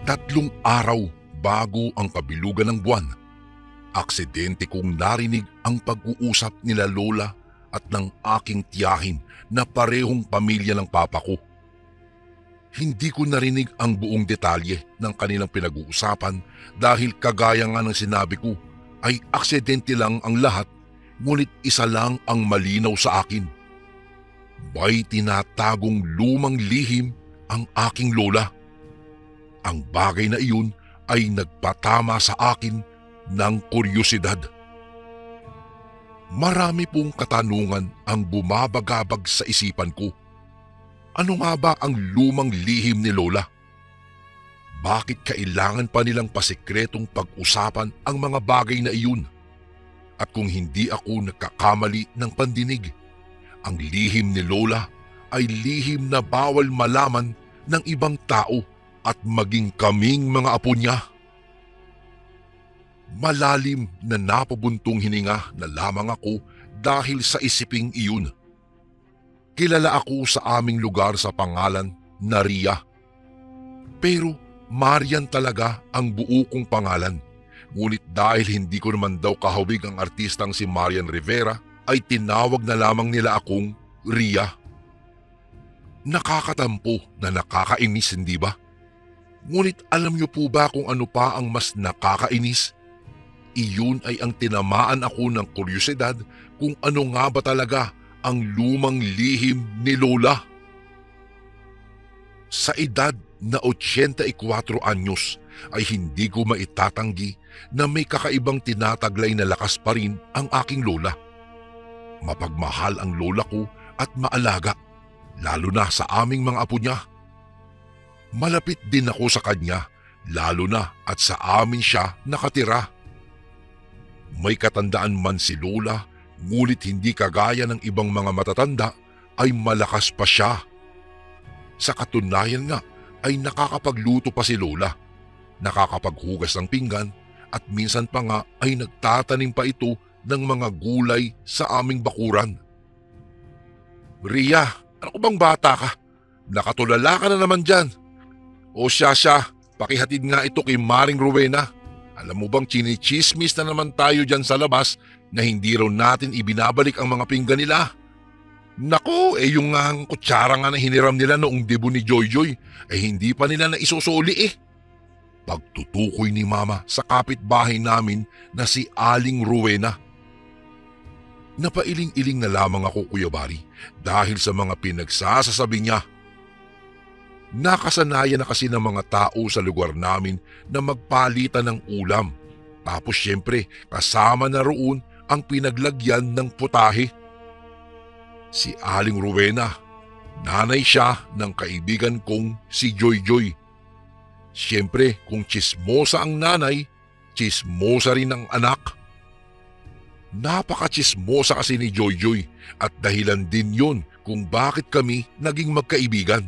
3 araw bago ang kabilugan ng buwan, aksidente kong narinig ang pag-uusap nila Lola at ng aking tiyahin na parehong pamilya ng papa ko. Hindi ko narinig ang buong detalye ng kanilang pinag-uusapan dahil kagaya nga ng sinabi ko ay aksidente lang ang lahat, ngunit isa lang ang malinaw sa akin. May tinatagong lumang lihim ang aking lola. Ang bagay na iyon ay nagpatama sa akin ng kuryosidad. Marami pong katanungan ang bumabagabag sa isipan ko. Ano nga ba ang lumang lihim ni Lola? Bakit kailangan pa nilang pasikretong pag-usapan ang mga bagay na iyon? At kung hindi ako nagkakamali ng pandinig, ang lihim ni Lola ay lihim na bawal malaman ng ibang tao at maging kaming mga apo niya. Malalim na napabuntong hininga na lamang ako dahil sa isiping iyon. Kilala ako sa aming lugar sa pangalan na Ria. Pero Marian talaga ang buo kong pangalan. Ngunit dahil hindi ko naman daw kahawig ang artistang si Marian Rivera, ay tinawag na lamang nila akong Ria. Nakakatampo na nakakainis, hindi ba? Ngunit alam niyo po ba kung ano pa ang mas nakakainis? Iyon ay ang tinamaan ako ng kuryosidad kung ano nga ba talaga ang lumang lihim ni Lola. Sa edad na 84 anyos ay hindi ko maitatanggi na may kakaibang tinataglay na lakas pa rin ang aking lola. Mapagmahal ang lola ko at maalaga, lalo na sa aming mga apo niya. Malapit din ako sa kanya, lalo na at sa amin siya nakatira. May katandaan man si Lola, ngunit hindi kagaya ng ibang mga matatanda ay malakas pa siya. Sa katunayan nga ay nakakapagluto pa si Lola, nakakapaghugas ng pinggan at minsan pa nga ay nagtatanim pa ito ng mga gulay sa aming bakuran. Ria, ano ko bang bata ka? Nakatulala ka na naman dyan. O siya, pakihatid nga ito kay Maring Rowena. Alam mo bang chinichismis na naman tayo dyan sa labas na hindi raw natin ibinabalik ang mga pinggan nila? Nako, yung kutsara nga na hiniram nila noong debut ni Joy, hindi pa nila na isusuli Pagtutukoy ni Mama sa kapitbahay namin na si Aling Rowena. Napailing-iling na lamang ako, Kuya Bari, dahil sa mga pinagsasasabi niya. Nakasanayan na kasi ng mga tao sa lugar namin na magpalitan ng ulam. Tapos syempre kasama na roon ang pinaglagyan ng putahe. Si Aling Rowena, nanay siya ng kaibigan kong si Joy. Syempre kung tsismosa ang nanay, tsismosa rin ang anak. Napaka-tsismosa kasi ni Joy at dahilan din yon kung bakit kami naging magkaibigan.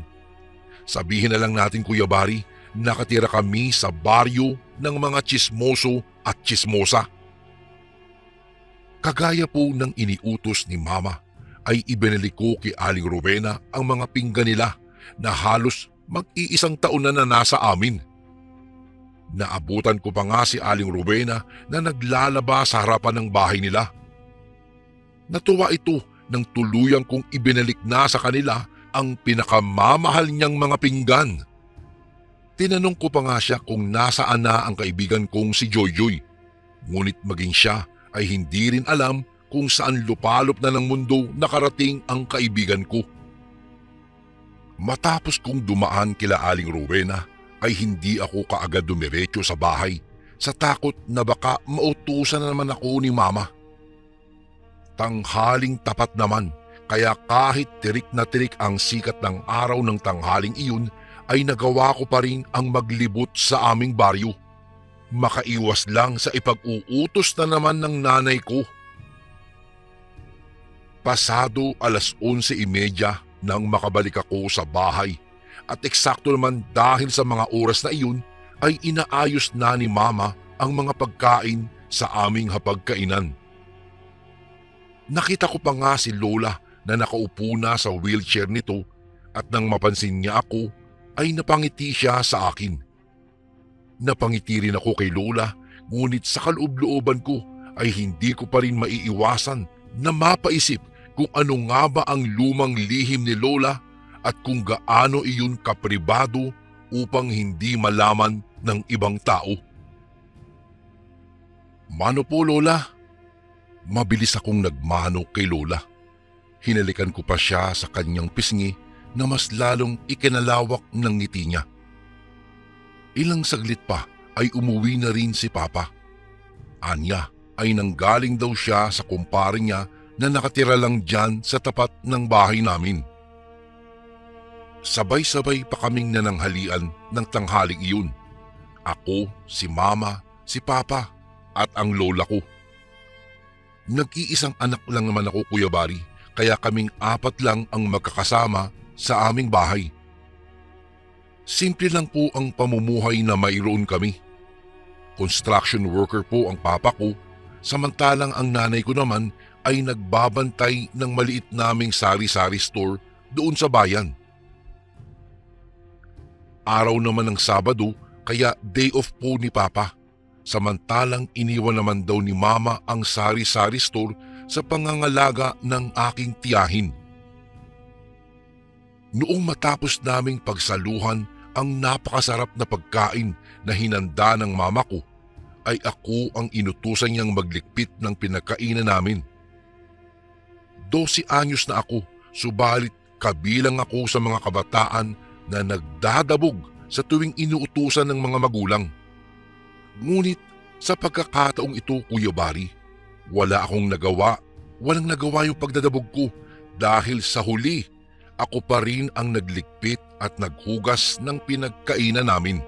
Sabihin na lang natin, Kuya Bari, nakatira kami sa baryo ng mga tsismoso at tsismosa. Kagaya po ng iniutos ni Mama, ay ibinalik ko kay Aling Rowena ang mga pinggan nila na halos mag-iisang taon na nasa amin. Naabutan ko pa nga si Aling Rowena na naglalaba sa harapan ng bahay nila. Natuwa ito nang tuluyang kong ibinalik na sa kanila ang pinakamamahal niyang mga pinggan. Tinanong ko pa nga siya kung nasaan na ang kaibigan kong si Joy. Ngunit maging siya ay hindi rin alam kung saan lupalop na ng mundo nakarating ang kaibigan ko. Matapos kong dumaan kila Aling Rowena ay hindi ako kaagad dumiretso sa bahay sa takot na baka mautusan na naman ako ni Mama. Tanghaling tapat naman, kaya kahit tirik na tirik ang sikat ng araw ng tanghaling iyon ay nagawa ko pa rin ang maglibot sa aming baryo. Makaiwas lang sa ipag-uutos na naman ng nanay ko. Pasado 11:30 nang makabalik ako sa bahay at eksakto naman dahil sa mga oras na iyon ay inaayos na ni Mama ang mga pagkain sa aming hapagkainan. Nakita ko pa nga si Lola na nakaupo na sa wheelchair nito at nang mapansin niya ako ay napangiti siya sa akin. Napangiti rin ako kay Lola, ngunit sa kaloob-looban ko ay hindi ko pa rin maiiwasan na mapaisip kung ano nga ba ang lumang lihim ni Lola at kung gaano iyon kapribado upang hindi malaman ng ibang tao. "Mano po, Lola?" Mabilis akong nagmano kay Lola. Hinalikan ko pa siya sa kanyang pisngi na mas lalong ikinalawak ng ngiti niya. Ilang saglit pa ay umuwi na rin si Papa. Anya ay nanggaling daw siya sa kumpare niya na nakatira lang dyan sa tapat ng bahay namin. Sabay-sabay pa kaming nananghalian ng tanghaling iyon. Ako, si Mama, si Papa at ang lola ko. Nag-iisang anak lang naman ako, Kuya Bari, kaya kaming apat lang ang magkakasama sa aming bahay. Simple lang po ang pamumuhay na mayroon kami. Construction worker po ang papa ko, samantalang ang nanay ko naman ay nagbabantay ng maliit naming sari-sari store doon sa bayan. Araw naman ng Sabado kaya day off po ni Papa, samantalang iniwan naman daw ni Mama ang sari-sari store sa pangangalaga ng aking tiyahin. Noong matapos naming pagsaluhan ang napakasarap na pagkain na hinanda ng mama ko, ay ako ang inutusan niyang maglikpit ng pinagkainan namin. 12 anyos na ako, subalit kabilang ako sa mga kabataan na nagdadabog sa tuwing inuutusan ng mga magulang. Ngunit sa pagkakataong ito, Kuya Bari, walang nagawa yung pagdadabog ko dahil sa huli, ako pa rin ang naglikpit at naghugas ng pinagkainan namin.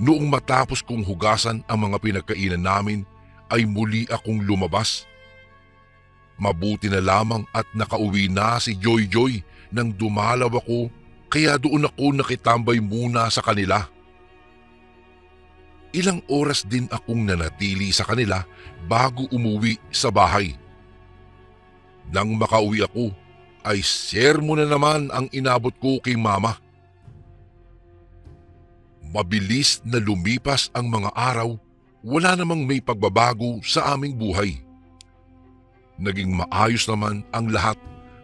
Noong matapos kong hugasan ang mga pinagkainan namin, ay muli akong lumabas. Mabuti na lamang at nakauwi na si Joy Joy nang dumalaw ako, kaya doon ako nakitambay muna sa kanila. Ilang oras din akong nanatili sa kanila bago umuwi sa bahay. Nang makauwi ako, ay sermo na naman ang inabot ko kay Mama. Mabilis na lumipas ang mga araw, wala namang may pagbabago sa aming buhay. Naging maayos naman ang lahat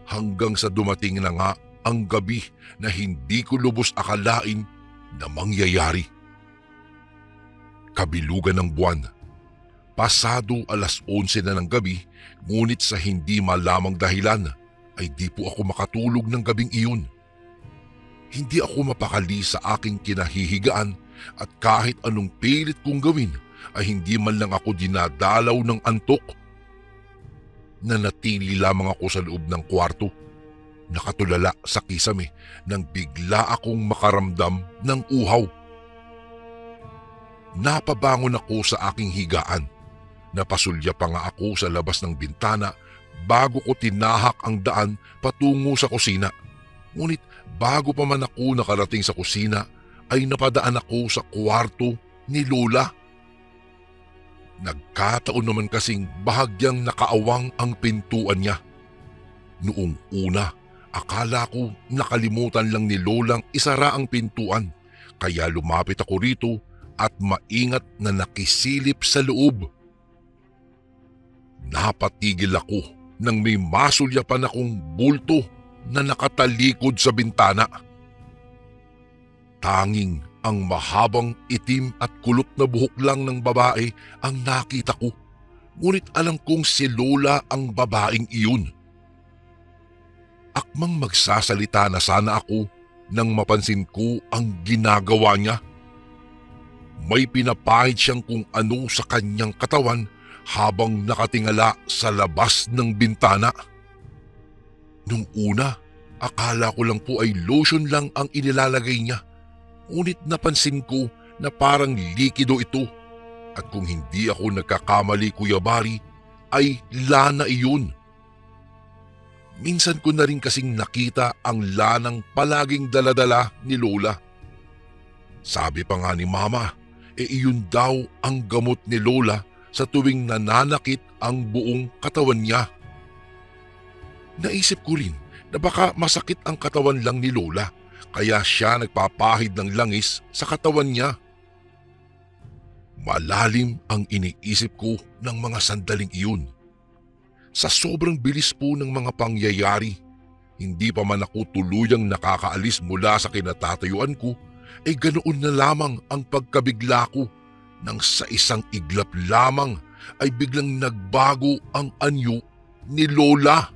hanggang sa dumating na nga ang gabi na hindi ko lubos akalain na mangyayari. Kabilugan ng buwan. Pasado 11:00 na ng gabi, ngunit sa hindi malamang dahilan ay di po ako makatulog ng gabing iyon. Hindi ako mapakali sa aking kinahihigaan at kahit anong pilit kong gawin ay hindi man lang ako dinadalaw ng antok. Nanatili lamang ako sa loob ng kwarto, nakatulala sa kisame nang bigla akong makaramdam ng uhaw. Napabangon ako sa aking higaan. Napasulya pa nga ako sa labas ng bintana bago ko tinahak ang daan patungo sa kusina. Ngunit bago pa man ako nakarating sa kusina ay napadaan ako sa kwarto ni Lola. Nagkataon naman kasing bahagyang nakaawang ang pintuan niya. Noong una, akala ko nakalimutan lang ni Lolang isara ang pintuan, kaya lumapit ako rito at maingat na nakisilip sa loob. Napatigil ako nang may masulyapan akong bulto na nakatalikod sa bintana. Tanging ang mahabang itim at kulot na buhok lang ng babae ang nakita ko, ngunit alam kong si Lola ang babaeng iyon. Akmang magsasalita na sana ako nang mapansin ko ang ginagawa niya. May pinapahid siyang kung ano sa kanyang katawan habang nakatingala sa labas ng bintana. Nung una, akala ko lang po ay lotion lang ang inilalagay niya. Ngunit napansin ko na parang likido ito. At kung hindi ako nagkakamali, Kuya Bari, ay lana iyon. Minsan ko na rin kasing nakita ang lanang palaging daladala ni Lola. Sabi pa nga ni Mama, iyon daw ang gamot ni Lola sa tuwing nananakit ang buong katawan niya. Naisip ko rin na baka masakit ang katawan lang ni Lola kaya siya nagpapahid ng langis sa katawan niya. Malalim ang iniisip ko ng mga sandaling iyon. Sa sobrang bilis po ng mga pangyayari, hindi pa man ako tuluyang nakakaalis mula sa kinatatayuan ko, ay ganoon na lamang ang pagkabigla ko nang sa isang iglap lamang ay biglang nagbago ang anyo ni Lola.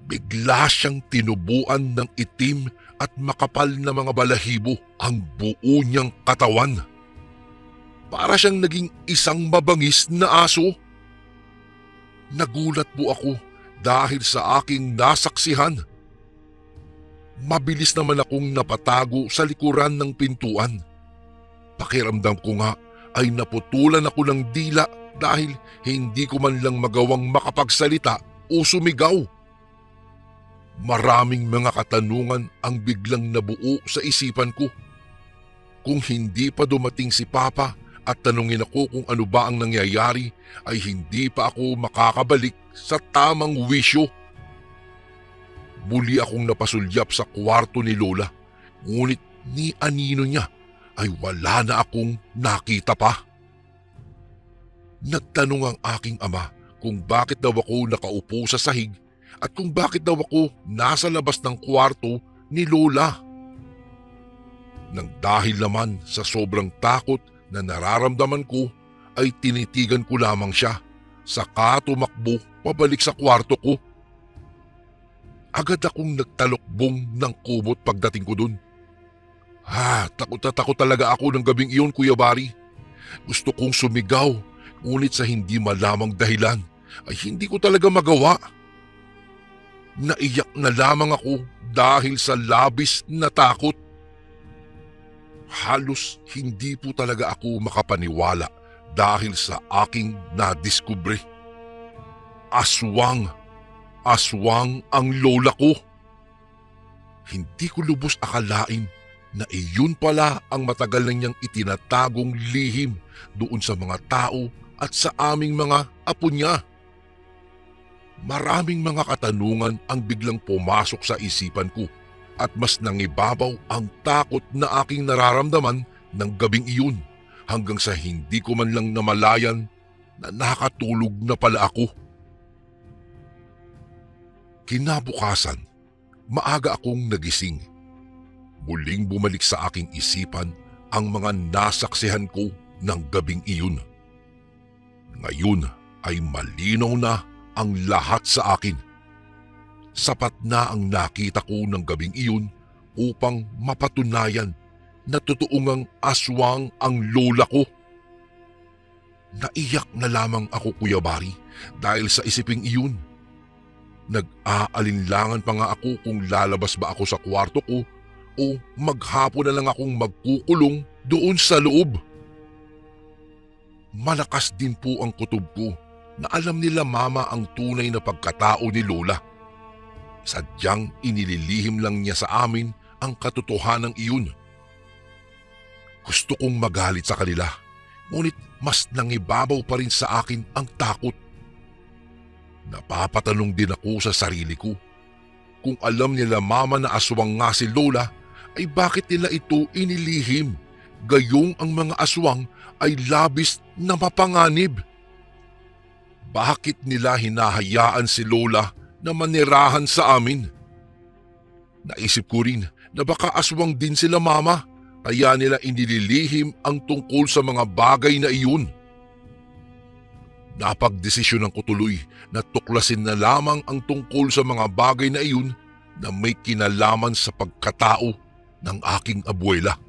Bigla siyang tinubuan ng itim at makapal na mga balahibo ang buo niyang katawan. Para siyang naging isang mabangis na aso. Nagulat po ako dahil sa aking nasaksihan. Mabilis naman akong napatago sa likuran ng pintuan. Pakiramdam ko nga ay naputulan ako ng dila dahil hindi ko man lang magawang makapagsalita o sumigaw. Maraming mga katanungan ang biglang nabuo sa isipan ko. Kung hindi pa dumating si Papa at tanungin ako kung ano ba ang nangyayari, ay hindi pa ako makakabalik sa tamang wisyo. Muli akong napasulyap sa kwarto ni Lola, ngunit ni anino niya ay wala na akong nakita pa. Nagtanong ang aking ama kung bakit daw ako nakaupo sa sahig at kung bakit daw ako nasa labas ng kwarto ni Lola. Nang dahil naman sa sobrang takot na nararamdaman ko, ay tinitigan ko lamang siya, saka tumakbo pabalik sa kwarto ko. Agad akong nagtalokbong ng kumot pagdating ko dun. Takot na takot talaga ako ng gabing iyon, Kuya Bari. Gusto kong sumigaw, ngunit sa hindi malamang dahilan ay hindi ko talaga magawa. Naiyak na lamang ako dahil sa labis na takot. Halos hindi po talaga ako makapaniwala dahil sa aking nadiskubre. Aswang ang lola ko. Hindi ko lubos akalain na iyon pala ang matagal na niyang itinatagong lihim doon sa mga tao at sa aming mga apo niya. Maraming mga katanungan ang biglang pumasok sa isipan ko at mas nangibabaw ang takot na aking nararamdaman ng gabing iyon hanggang sa hindi ko man lang namalayan na nakatulog na pala ako. Kinabukasan, maaga akong nagising. Muling bumalik sa aking isipan ang mga nasaksihan ko ng gabing iyon. Ngayon ay malinaw na ang lahat sa akin. Sapat na ang nakita ko ng gabing iyon upang mapatunayan na totoong aswang ang lola ko. Naiyak na lamang ako, Kuya Bari, dahil sa isiping iyon. Nag-aalinlangan pa nga ako kung lalabas ba ako sa kwarto ko o maghapon na lang akong magkukulong doon sa loob. Malakas din po ang kutob ko na alam nila Mama ang tunay na pagkatao ni Lola. Sadyang inililihim lang niya sa amin ang katotohanan iyon. Gusto kong magalit sa kanila, ngunit mas nangibabaw pa rin sa akin ang takot. Napapatanong din ako sa sarili ko. Kung alam nila Mama na aswang nga si Lola, ay bakit nila ito inilihim? Gayong ang mga aswang ay labis na mapanganib. Bakit nila hinahayaan si Lola na manirahan sa amin? Naisip ko rin na baka aswang din sila Mama, kaya nila inililihim ang tungkol sa mga bagay na iyon. Napagdesisyonan ko tuloy na tuklasin na lamang ang tungkol sa mga bagay na iyon na may kinalaman sa pagkatao ng aking abuela.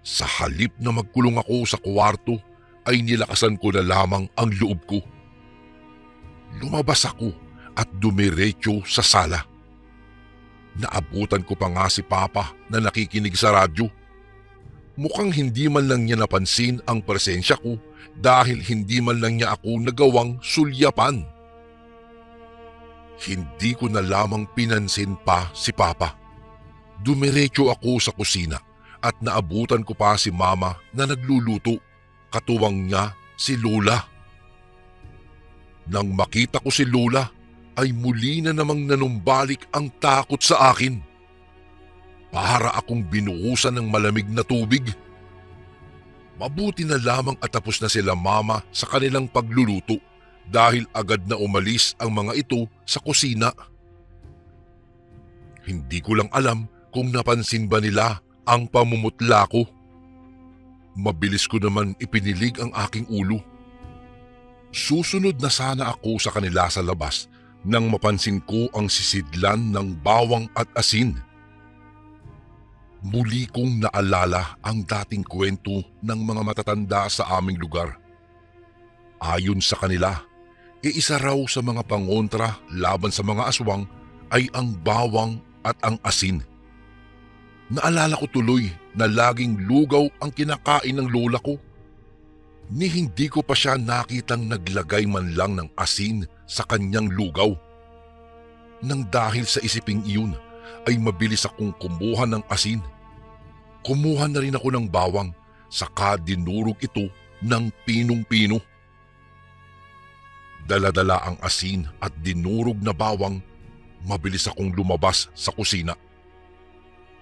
Sa halip na magkulong ako sa kwarto, ay nilakasan ko na lamang ang loob ko. Lumabas ako at dumiretso sa sala. Naabutan ko pa nga si Papa na nakikinig sa radyo. Mukhang hindi man lang niya napansin ang presensya ko dahil hindi man lang niya ako nagawang sulyapan. Hindi ko na lamang pinansin pa si Papa. Dumiretso ako sa kusina at naabutan ko pa si Mama na nagluluto. Katuwang niya si Lola. Nang makita ko si Lola, ay muli na namang nanumbalik ang takot sa akin. para akong binuhusan ng malamig na tubig. Mabuti na lamang at tapos na sila mama sa kanilang pagluluto dahil agad na umalis ang mga ito sa kusina. Hindi ko lang alam kung napansin ba nila ang pamumutla ko. Mabilis ko naman ipinilig ang aking ulo. Susunod na sana ako sa kanila sa labas nang mapansin ko ang sisidlan ng bawang at asin. Muli kong naalala ang dating kwento ng mga matatanda sa aming lugar. Ayon sa kanila, isa raw sa mga pangontra laban sa mga aswang ay ang bawang at ang asin. Naalala ko tuloy na laging lugaw ang kinakain ng lola ko. Ni hindi ko pa siya nakitang naglagay man lang ng asin sa kanyang lugaw. Nang dahil sa isiping iyon ay mabilis akong kumuha ng asin. Kumuha na rin ako ng bawang, saka dinurog ito ng pinong-pino. Dala-dala ang asin at dinurog na bawang, mabilis akong lumabas sa kusina.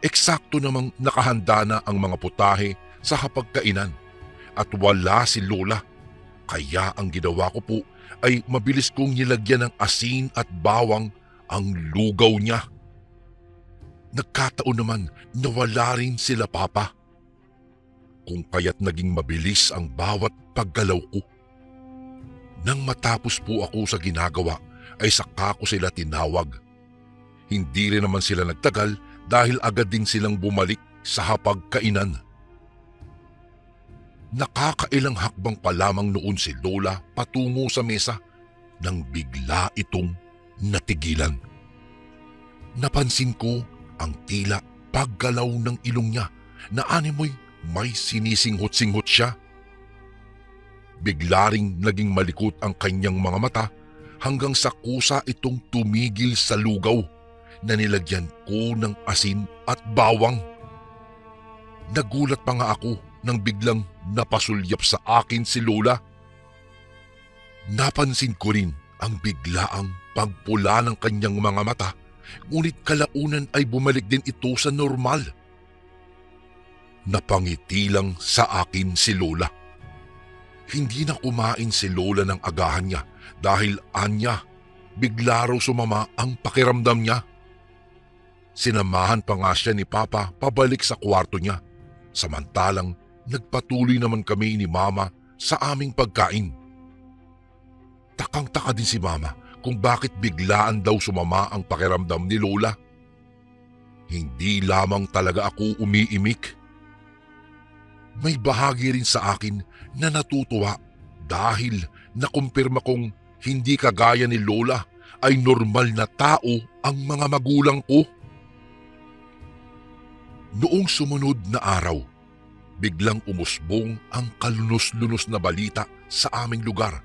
Eksakto namang nakahanda na ang mga putahe sa hapagkainan at wala si Lola. Kaya ang ginawa ko po ay mabilis kong nilagyan ng asin at bawang ang lugaw niya. Nagkataon naman na wala rin sila Papa. Kung kaya't naging mabilis ang bawat paggalaw ko. Nang matapos po ako sa ginagawa ay saka ko sila tinawag. Hindi rin naman sila nagtagal dahil agad din silang bumalik sa hapagkainan. Nakakailang hakbang pa lamang noon si Lola patungo sa mesa nang bigla itong natigilan. Napansin ko ang tila paggalaw ng ilong niya na animoy may sinisinghot-singhot siya. Bigla ring naging malikot ang kanyang mga mata hanggang sa kusa itong tumigil sa lugaw na nilagyan ko ng asin at bawang. Nagulat pa nga ako nang biglang napasulyap sa akin si Lola. Napansin ko rin ang biglaang pagpula ng kanyang mga mata, ngunit kalaunan ay bumalik din ito sa normal. Napangiti lang sa akin si Lola. Hindi na kumain si Lola ng agahan niya dahil anya, bigla raw sumama ang pakiramdam niya. Sinamahan pa nga siya ni Papa pabalik sa kwarto niya, samantalang nagpatuloy naman kami ni Mama sa aming pagkain. Takang-taka din si Mama kung bakit biglaan daw sumama ang pakiramdam ni Lola. Hindi lamang talaga ako umiimik. May bahagi rin sa akin na natutuwa dahil nakumpirma kong hindi kagaya ni Lola ay normal na tao ang mga magulang ko. Noong sumunod na araw, biglang umusbong ang kalunos-lunos na balita sa aming lugar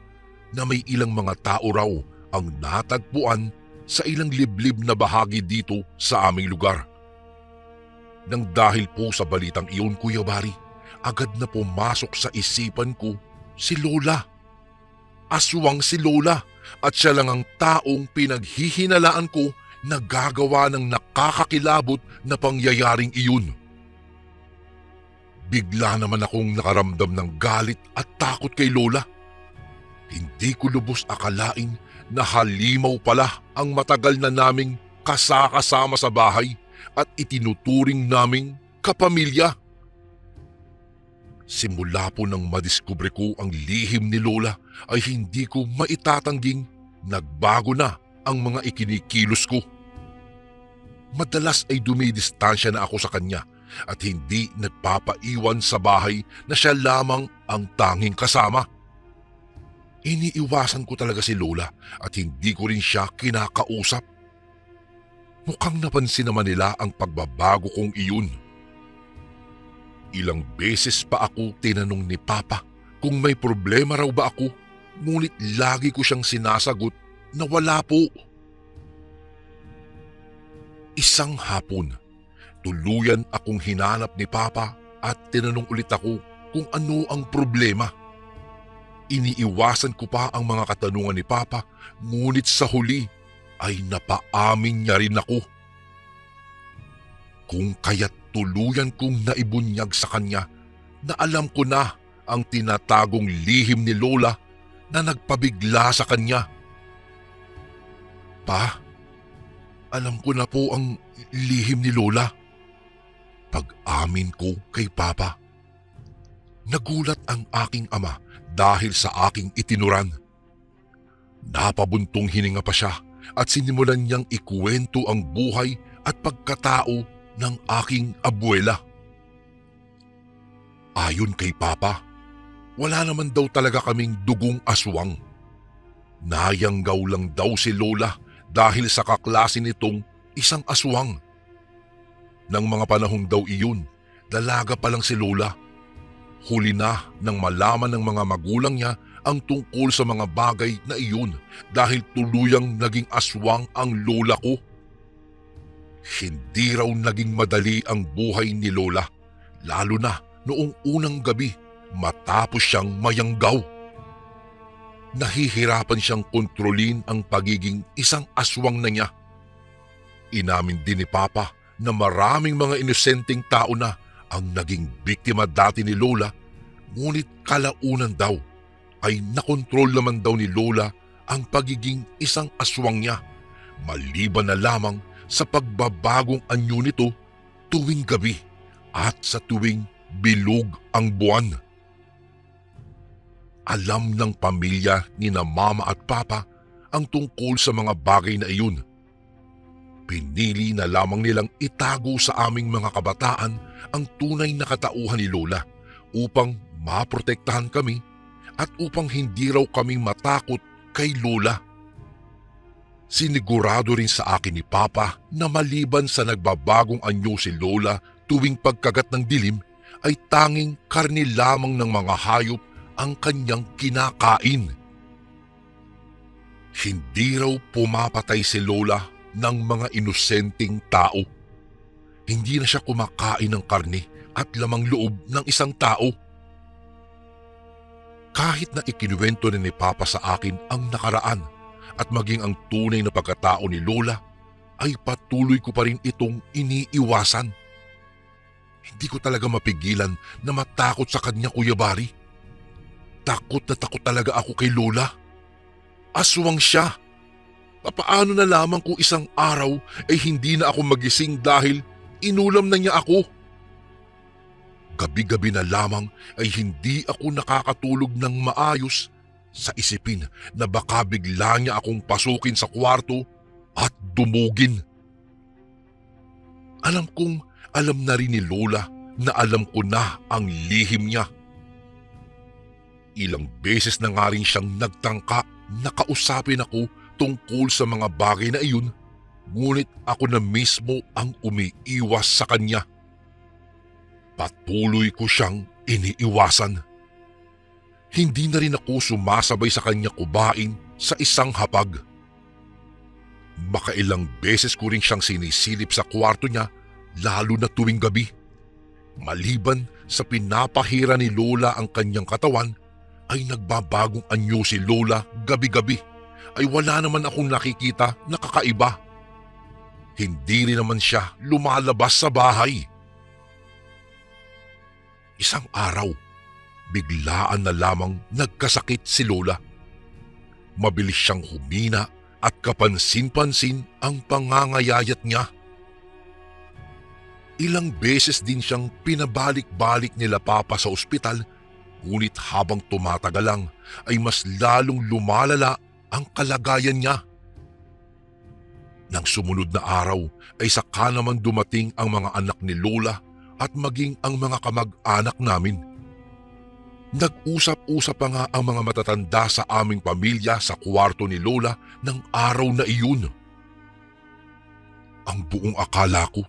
na may ilang mga tao raw ang natagpuan sa ilang liblib na bahagi dito sa aming lugar. Nang dahil po sa balitang iyon, Kuya Bari, agad na pumasok sa isipan ko si Lola. Aswang si Lola at siya lang ang taong pinaghihinalaan ko na gagawa ng nakakakilabot na pangyayaring iyon. Bigla naman akong nakaramdam ng galit at takot kay Lola. Hindi ko lubos akalain na halimaw pala ang matagal na naming kasakasama sa bahay at itinuturing naming kapamilya. Simula po nang madiskubre ko ang lihim ni Lola ay hindi ko maitatangging nagbago na ang mga ikinikilos ko. Madalas ay dumidistansya na ako sa kanya at hindi nagpapaiwan sa bahay na siya lamang ang tanging kasama. Iniiwasan ko talaga si Lola at hindi ko rin siya kinakausap. Mukhang napansin naman nila ang pagbabago kong iyon. Ilang beses pa ako tinanong ni Papa kung may problema raw ba ako, ngunit lagi ko siyang sinasagot na wala po. Isang hapon, tuluyan akong hinanap ni Papa at tinanong ulit ako kung ano ang problema. Iniiwasan ko pa ang mga katanungan ni Papa, ngunit sa huli ay napaamin niya rin ako. Kung kaya't tuluyan kong naibunyag sa kanya na alam ko na ang tinatagong lihim ni Lola na nagpabigla sa kanya. Pa, alam ko na po ang lihim ni Lola. Pag-amin ko kay Papa. Nagulat ang aking ama dahil sa aking itinuran. Napabuntong hininga pa siya at sinimulan niyang ikuwento ang buhay at pagkatao ng aking abuela. Ayon kay Papa, wala naman daw talaga kaming dugong aswang. Nayanggaw lang daw si Lola dahil sa kaklase nitong isang aswang. Nang mga panahong daw iyon, dalaga pa lang si Lola. Huli na nang malaman ng mga magulang niya ang tungkol sa mga bagay na iyon dahil tuluyang naging aswang ang lola ko. Hindi raw naging madali ang buhay ni Lola, lalo na noong unang gabi matapos siyang mayanggaw. Nahihirapan siyang kontrolin ang pagiging isang aswang na niya. Inamin din ni Papa na maraming mga inosenteng tao na ang naging biktima dati ni Lola, ngunit kalaunan daw ay nakontrol naman daw ni Lola ang pagiging isang aswang niya, maliban na lamang sa pagbabagong anyo nito tuwing gabi at sa tuwing bilog ang buwan. Alam ng pamilya ni na Mama at Papa ang tungkol sa mga bagay na iyon. Pinili na lamang nilang itago sa aming mga kabataan ang tunay na katauhan ni Lola upang maprotektahan kami at upang hindi raw kami matakot kay Lola. Sinigurado rin sa akin ni Papa na maliban sa nagbabagong anyo si Lola tuwing pagkagat ng dilim ay tanging karni lamang ng mga hayop ang kanyang kinakain. Hindi raw pumapatay si Lola ng mga inosenteng tao. Hindi na siya kumakain ng karne at lamang loob ng isang tao. Kahit na ikinuwento ni Papa sa akin ang nakaraan at maging ang tunay na pagkatao ni Lola, ay patuloy ko pa rin itong iniiwasan. Hindi ko talaga mapigilan na matakot sa kanya, Kuya Bari. Takot na takot talaga ako kay Lola. Aswang siya. Papaano na lamang kung isang araw ay hindi na ako magising dahil inulam na niya ako? Gabi-gabi na lamang ay hindi ako nakakatulog ng maayos sa isipin na baka bigla niya akong pasukin sa kwarto at dumugin. Alam kong alam na rin ni Lola na alam ko na ang lihim niya. Ilang beses na nga rin siyang nagtangka na kausapin ako tungkol sa mga bagay na iyon, ngunit ako na mismo ang umiiwas sa kanya. Patuloy ko siyang iniiwasan. Hindi na rin ako sumasabay sa kanya kubain sa isang hapag. Makailang beses ko rin siyang sinisilip sa kwarto niya, lalo na tuwing gabi. Maliban sa pinapahira ni Lola ang kanyang katawan, ay nagbabagong anyo si Lola gabi-gabi. Ay wala naman akong nakikita na kakaiba. Hindi rin naman siya lumalabas sa bahay. Isang araw, biglaan na lamang nagkasakit si Lola. Mabilis siyang humina at kapansin-pansin ang pangangayayat niya. Ilang beses din siyang pinabalik-balik nila Papa sa ospital, ngunit habang tumatagal lang ay mas lalong lumalala ang kalagayan niya. Nang sumunod na araw ay saka naman dumating ang mga anak ni Lola at maging ang mga kamag-anak namin. Nag-usap-usap pa nga ang mga matatanda sa aming pamilya sa kwarto ni Lola ng araw na iyon. Ang buong akala ko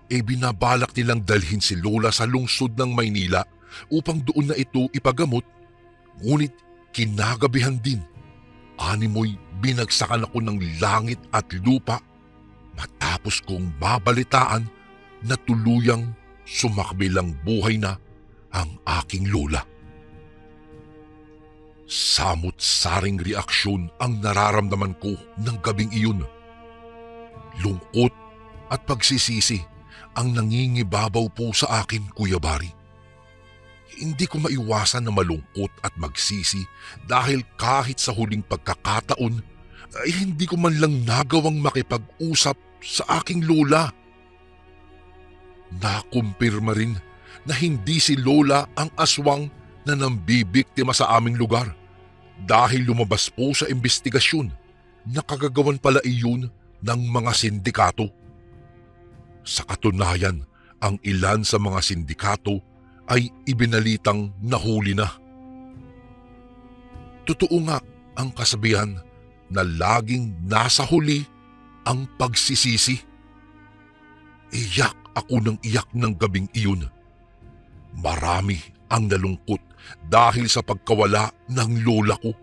ay binabalak nilang dalhin si Lola sa lungsod ng Maynila upang doon na ito ipagamot, ngunit kinagabihan din. Animoy binagsakan ako ng langit at lupa matapos kong babalitaan na tuluyang sumakbilang buhay na ang aking Lola. Samot-saring reaksyon ang nararamdaman ko ng gabing iyon. Lungkot at pagsisisi ang nangingibabaw po sa akin, Kuya Bari. Hindi ko maiwasan na malungkot at magsisi dahil kahit sa huling pagkakataon ay hindi ko man lang nagawang makipag-usap sa aking lola. Nakumpirma rin na hindi si Lola ang aswang na nambibiktima sa aming lugar dahil lumabas po sa investigasyon na kagagawan pala iyon ng mga sindikato. Sa katunayan, ang ilan sa mga sindikato ay ibinalitang nahuli na. Totoo nga ang kasabihan na laging nasa huli ang pagsisisi. Iyak ako ng iyak ng gabing iyon. Marami ang nalungkot dahil sa pagkawala ng lola ko.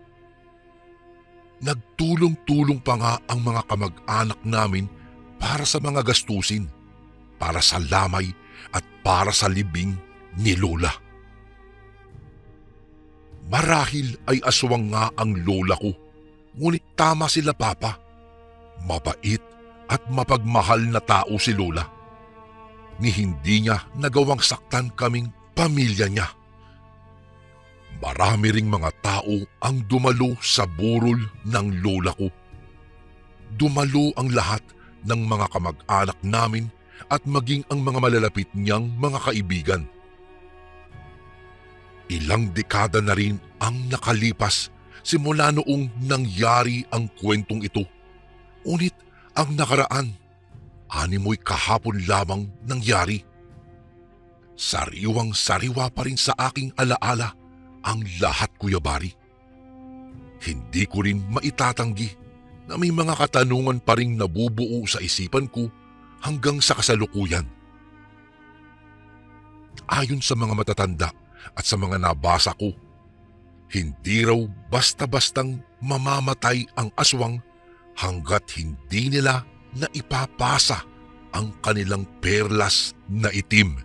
Nagtulong-tulong pa nga ang mga kamag-anak namin para sa mga gastusin, para sa lamay at para sa libing ni lola. Marahil ay aswang nga ang lola ko, ngunit tama sila papa. Mabait at mapagmahal na tao si lola. Ni hindi niya nagawang saktan kaming pamilya niya. Marami ring mga tao ang dumalo sa burol ng lola ko. Dumalo ang lahat ng mga kamag-anak namin at maging ang mga malalapit niyang mga kaibigan. Ilang dekada na rin ang nakalipas simula noong nangyari ang kwentong ito. Ngunit ang nakaraan, animoy kahapon lamang nangyari. Sariwang-sariwa pa rin sa aking alaala ang lahat, Kuya Bari. Hindi ko rin maitatanggi na may mga katanungan pa rin nabubuo sa isipan ko hanggang sa kasalukuyan. Ayon sa mga matatanda at sa mga nabasa ko, hindi raw basta-bastang mamamatay ang aswang hanggat hindi nila na ipapasa ang kanilang perlas na itim.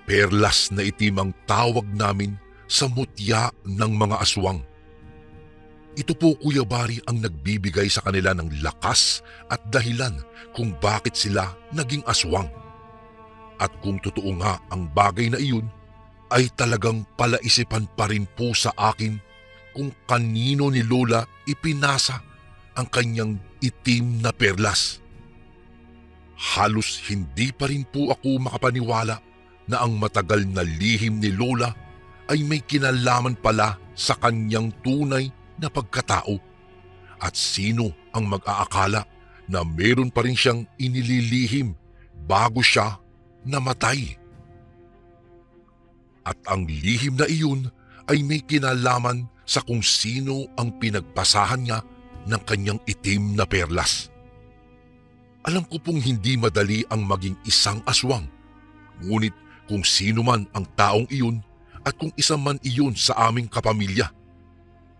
Perlas na itim ang tawag namin sa mutya ng mga aswang. Ito po, Kuya Bari, ang nagbibigay sa kanila ng lakas at dahilan kung bakit sila naging aswang. At kung totoo nga ang bagay na iyon, ay talagang palaisipan pa rin po sa akin kung kanino ni Lola ipinasa ang kanyang itim na perlas. Halos hindi pa rin po ako makapaniwala na ang matagal na lihim ni Lola ay may kinalaman pala sa kanyang tunay na pagkatao. At sino ang mag-aakala na meron pa rin siyang inililihim bago siya namatay? At ang lihim na iyon ay may kinalaman sa kung sino ang pinagpasahan niya ng kanyang itim na perlas. Alam ko pong hindi madali ang maging isang aswang, ngunit kung sino man ang taong iyon at kung isa man iyon sa aming kapamilya,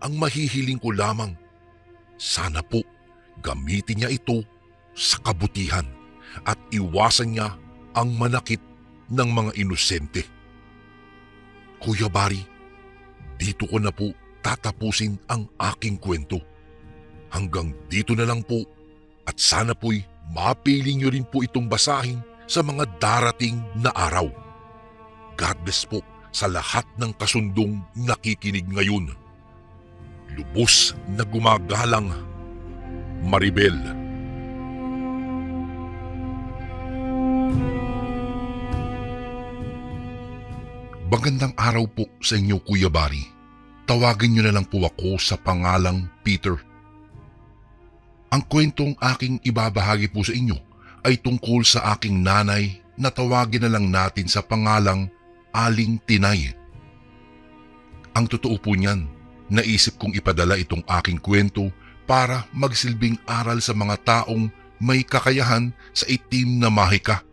ang mahihiling ko lamang, sana po gamitin niya ito sa kabutihan at iwasan niya ang manakit ng mga inosente. Kuya Bari, dito ko na po tatapusin ang aking kwento. Hanggang dito na lang po at sana po'y mapiling niyo rin po itong basahin sa mga darating na araw. God bless po sa lahat ng kasundong nakikinig ngayon. Lubos na gumagalang, Maribel. Magandang araw po sa inyo, Kuya Bari. Tawagin niyo na lang po ako sa pangalang Peter. Ang kwentong aking ibabahagi po sa inyo ay tungkol sa aking nanay na tawagin na lang natin sa pangalang Aling Tinay. Ang totoo po niyan, naisip kong ipadala itong aking kwento para magsilbing aral sa mga taong may kakayahan sa itim na mahika.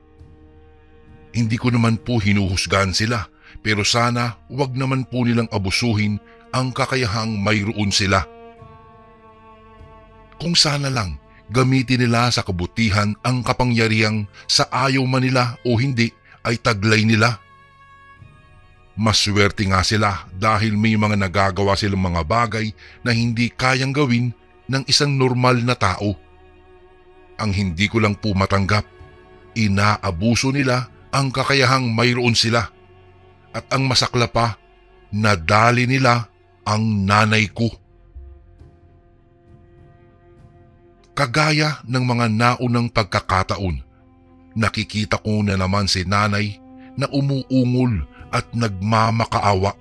Hindi ko naman po hinuhusgahan sila, pero sana wag naman po nilang abusuhin ang kakayahang mayroon sila. Kung sana lang gamitin nila sa kabutihan ang kapangyarihang sa ayaw man nila o hindi ay taglay nila. Maswerte nga sila dahil may mga nagagawa silang mga bagay na hindi kayang gawin ng isang normal na tao. Ang hindi ko lang po matanggap Inaabuso nila ang kakayahang mayroon sila. At ang masakla pa, nadali nila ang nanay ko. Kagaya ng mga naunang pagkakataon, nakikita ko na naman si nanay na umuungol at nagmamakaawa.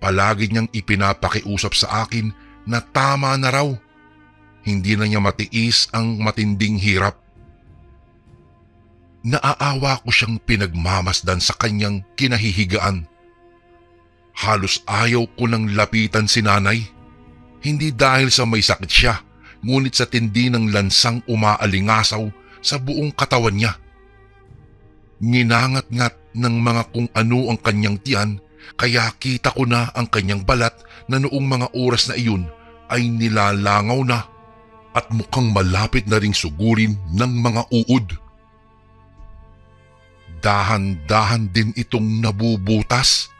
Palagi niyang ipinapakiusap sa akin na tama na raw. Hindi na niya matiis ang matinding hirap. Naaawa ko siyang pinagmamasdan sa kanyang kinahihigaan. Halos ayaw ko nang lapitan si nanay. Hindi dahil sa may sakit siya, ngunit sa tindi ng lansang umaalingasaw sa buong katawan niya. Nginangat-ngat ng mga kung ano ang kanyang tiyan, kaya kita ko na ang kanyang balat na noong mga oras na iyon ay nilalangaw na at mukhang malapit na ring sugurin ng mga uod. Dahan-dahan din itong nabubutas.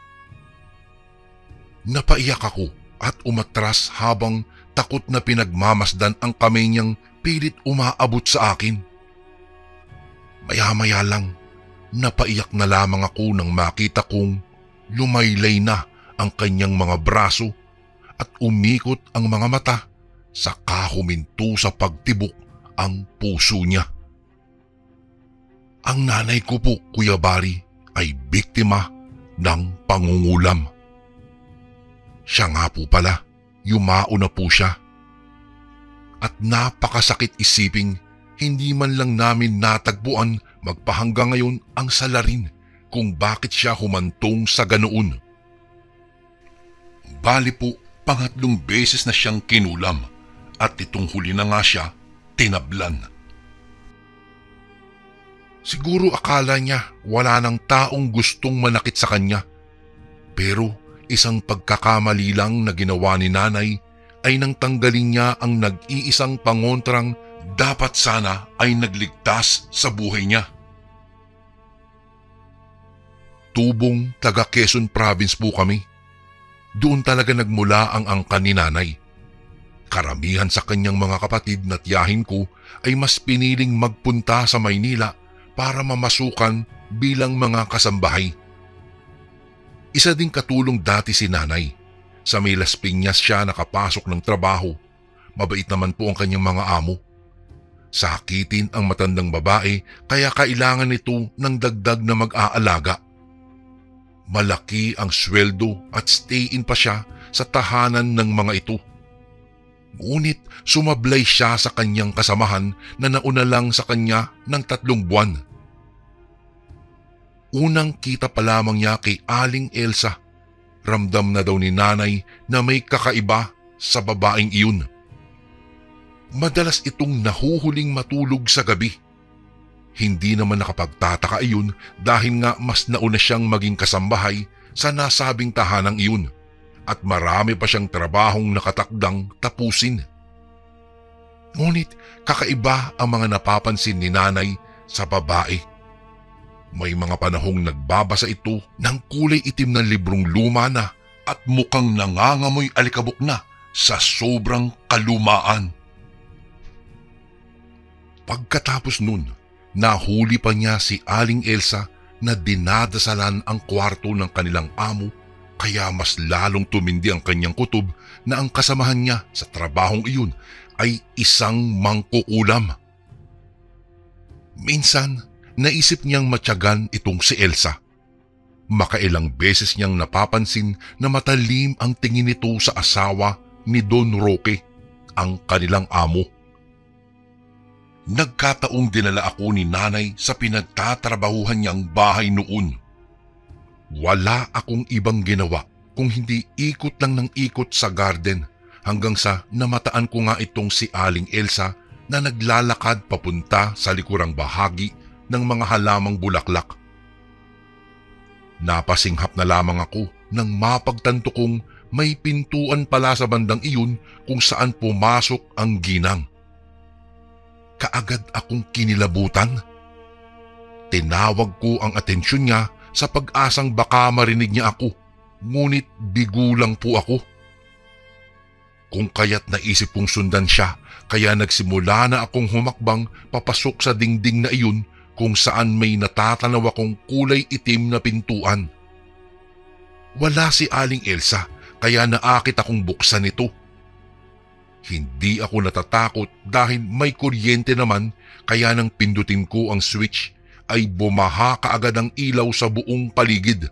Napaiyak ako at umatras habang takot na pinagmamasdan ang kamay niyang pilit umaabot sa akin. Maya-maya lang, napaiyak na lamang ako nang makita kong lumaylay na ang kanyang mga braso at umikot ang mga mata, saka huminto sa pagtibok ang puso niya. Ang nanay ko po, Kuya Bari, ay biktima ng pangungulam. Siya nga po pala, yumao na po siya. At napakasakit isiping hindi man lang namin natagpuan magpahanggang ngayon ang salarin kung bakit siya humantong sa ganoon. Bali po, pangatlong beses na siyang kinulam at itong huli na nga siya tinablan. Siguro akala niya wala nang taong gustong manakit sa kanya. Pero isang pagkakamali lang na ginawa ni nanay ay nang tanggalin niya ang nag-iisang pangontrang dapat sana ay nagligtas sa buhay niya. Tubong taga Quezon Province po kami. Doon talaga nagmula ang angkan ni nanay. Karamihan sa kanyang mga kapatid na tiyahin ko ay mas piniling magpunta sa Maynila para mamasukan bilang mga kasambahay. Isa ding katulong dati si nanay. Sa may Las Piñas siya nakapasok ng trabaho. Mabait naman po ang kanyang mga amo. Sakitin ang matandang babae kaya kailangan nito ng dagdag na mag-aalaga. Malaki ang sweldo at stay-in pa siya sa tahanan ng mga ito. Ngunit sumablay siya sa kanyang kasamahan na nauna lang sa kanya ng 3 buwan. Unang kita pa lamang niya kay Aling Elsa. Ramdam na daw ni nanay na may kakaiba sa babaeng iyon. Madalas itong nahuhuling matulog sa gabi. Hindi naman nakapagtataka iyon dahil nga mas nauna siyang maging kasambahay sa nasabing tahanang iyon at marami pa siyang trabahong nakatakdang tapusin. Ngunit kakaiba ang mga napapansin ni nanay sa babae. May mga panahong nagbabasa ito ng kulay itim na librong luma na at mukhang nangangamoy alikabok na sa sobrang kalumaan. Pagkatapos nun, nahuli pa niya si Aling Elsa na dinadasalan ang kwarto ng kanilang amo kaya mas lalong tumindi ang kanyang kutob na ang kasamahan niya sa trabahong iyon ay isang mangkukulam. Minsan, naisip niyang matyagan itong si Elsa. Makailang beses niyang napapansin na matalim ang tingin nito sa asawa ni Don Roque, ang kanilang amo. Nagkataong dinala ako ni nanay sa pinagtatrabahuhan niyang bahay noon. Wala akong ibang ginawa kung hindi ikot lang ng ikot sa garden hanggang sa namataan ko nga itong si Aling Elsa na naglalakad papunta sa likurang bahagi ng mga halamang bulaklak. Napasinghap na lamang ako nang mapagtanto kong may pintuan pala sa bandang iyon kung saan pumasok ang ginang. Kaagad akong kinilabutan. Tinawag ko ang atensyon niya sa pag-asang baka marinig niya ako, ngunit bigo lang po ako. Kung kaya't naisip kong sundan siya, kaya nagsimula na akong humakbang papasok sa dingding na iyon kung saan may natatanaw akong kulay itim na pintuan. Wala si Aling Elsa, kaya naakit akong buksan ito. Hindi ako natatakot dahil may kuryente naman, kaya nang pindutin ko ang switch ay bumaha kaagad ang ilaw sa buong paligid.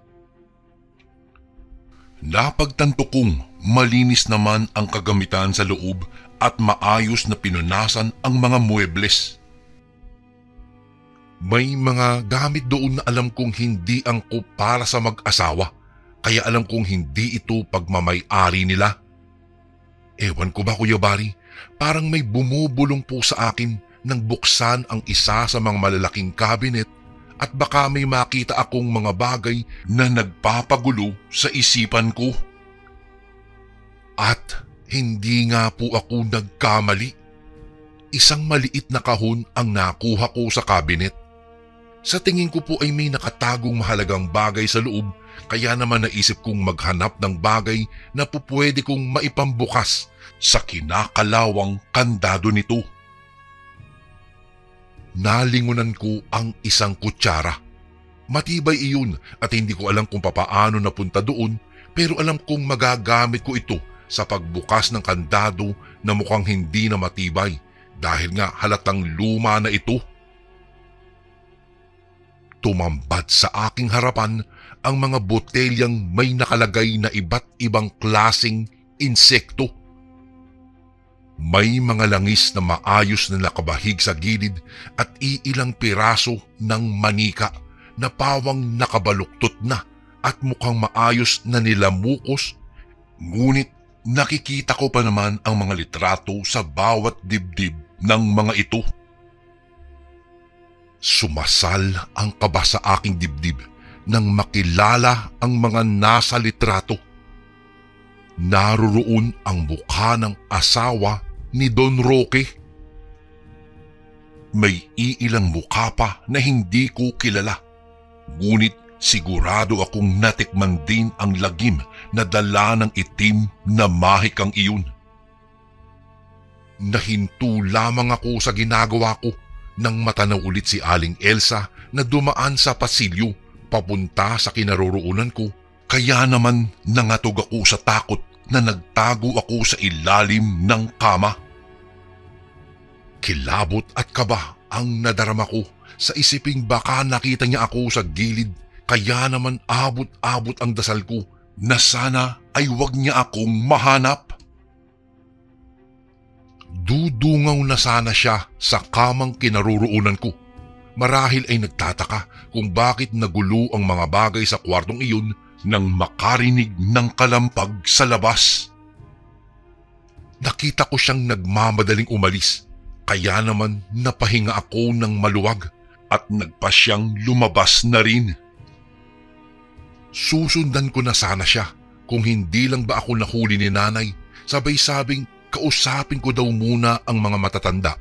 Napagtanto kong malinis naman ang kagamitan sa loob at maayos na pinunasan ang mga muebles. May mga gamit doon na alam kong hindi angkop para sa mag-asawa, kaya alam kong hindi ito pagmamay-ari nila. Ewan ko ba, Kuya Bari, parang may bumubulong po sa akin nang buksan ang isa sa mga malalaking cabinet at baka may makita akong mga bagay na nagpapagulo sa isipan ko. At hindi nga po ako nagkamali. Isang maliit na kahon ang nakuha ko sa cabinet. Sa tingin ko po ay may nakatagong mahalagang bagay sa loob, kaya naman naisip kong maghanap ng bagay na pupwede kong maipambukas sa kinakalawang kandado nito. Nalingunan ko ang isang kutsara. Matibay iyon at hindi ko alam kung papaano napunta doon, pero alam kong magagamit ko ito sa pagbukas ng kandado na mukhang hindi na matibay dahil nga halatang luma na ito. Tumambad sa aking harapan ang mga botelyang may nakalagay na iba't ibang klasing insekto. May mga langis na maayos na nakabahig sa gilid at iilang piraso ng manika na pawang nakabaluktot na at mukhang maayos na nilamukos. Ngunit nakikita ko pa naman ang mga litrato sa bawat dibdib ng mga ito. Sumasal ang kaba sa aking dibdib nang makilala ang mga nasa litrato. Naroroon ang mukha ng asawa ni Don Roque. May iilang mukha pa na hindi ko kilala, ngunit sigurado akong natikman din ang lagim na dala ng itim na mahikang iyon. Nahinto lamang ako sa ginagawa ko nang matanaw ulit si Aling Elsa na dumaan sa pasilyo papunta sa kinaroroonan ko. Kaya naman nangatog ako sa takot na nagtago ako sa ilalim ng kama. Kilabot at kaba ang nadarama ko sa isiping baka nakita niya ako sa gilid, kaya naman abot-abot ang dasal ko na sana ay wag niya akong mahanap. Dudungaw na sana siya sa kamang kinaroroonan ko. Marahil ay nagtataka kung bakit nagulo ang mga bagay sa kwartong iyon nang makarinig ng kalampag sa labas. Nakita ko siyang nagmamadaling umalis, kaya naman napahinga ako ng maluwag at nagpa siyang lumabas na rin. Susundan ko na sana siya kung hindi lang ba ako nahuli ni nanay. Sabay-sabing kausapin ko daw muna ang mga matatanda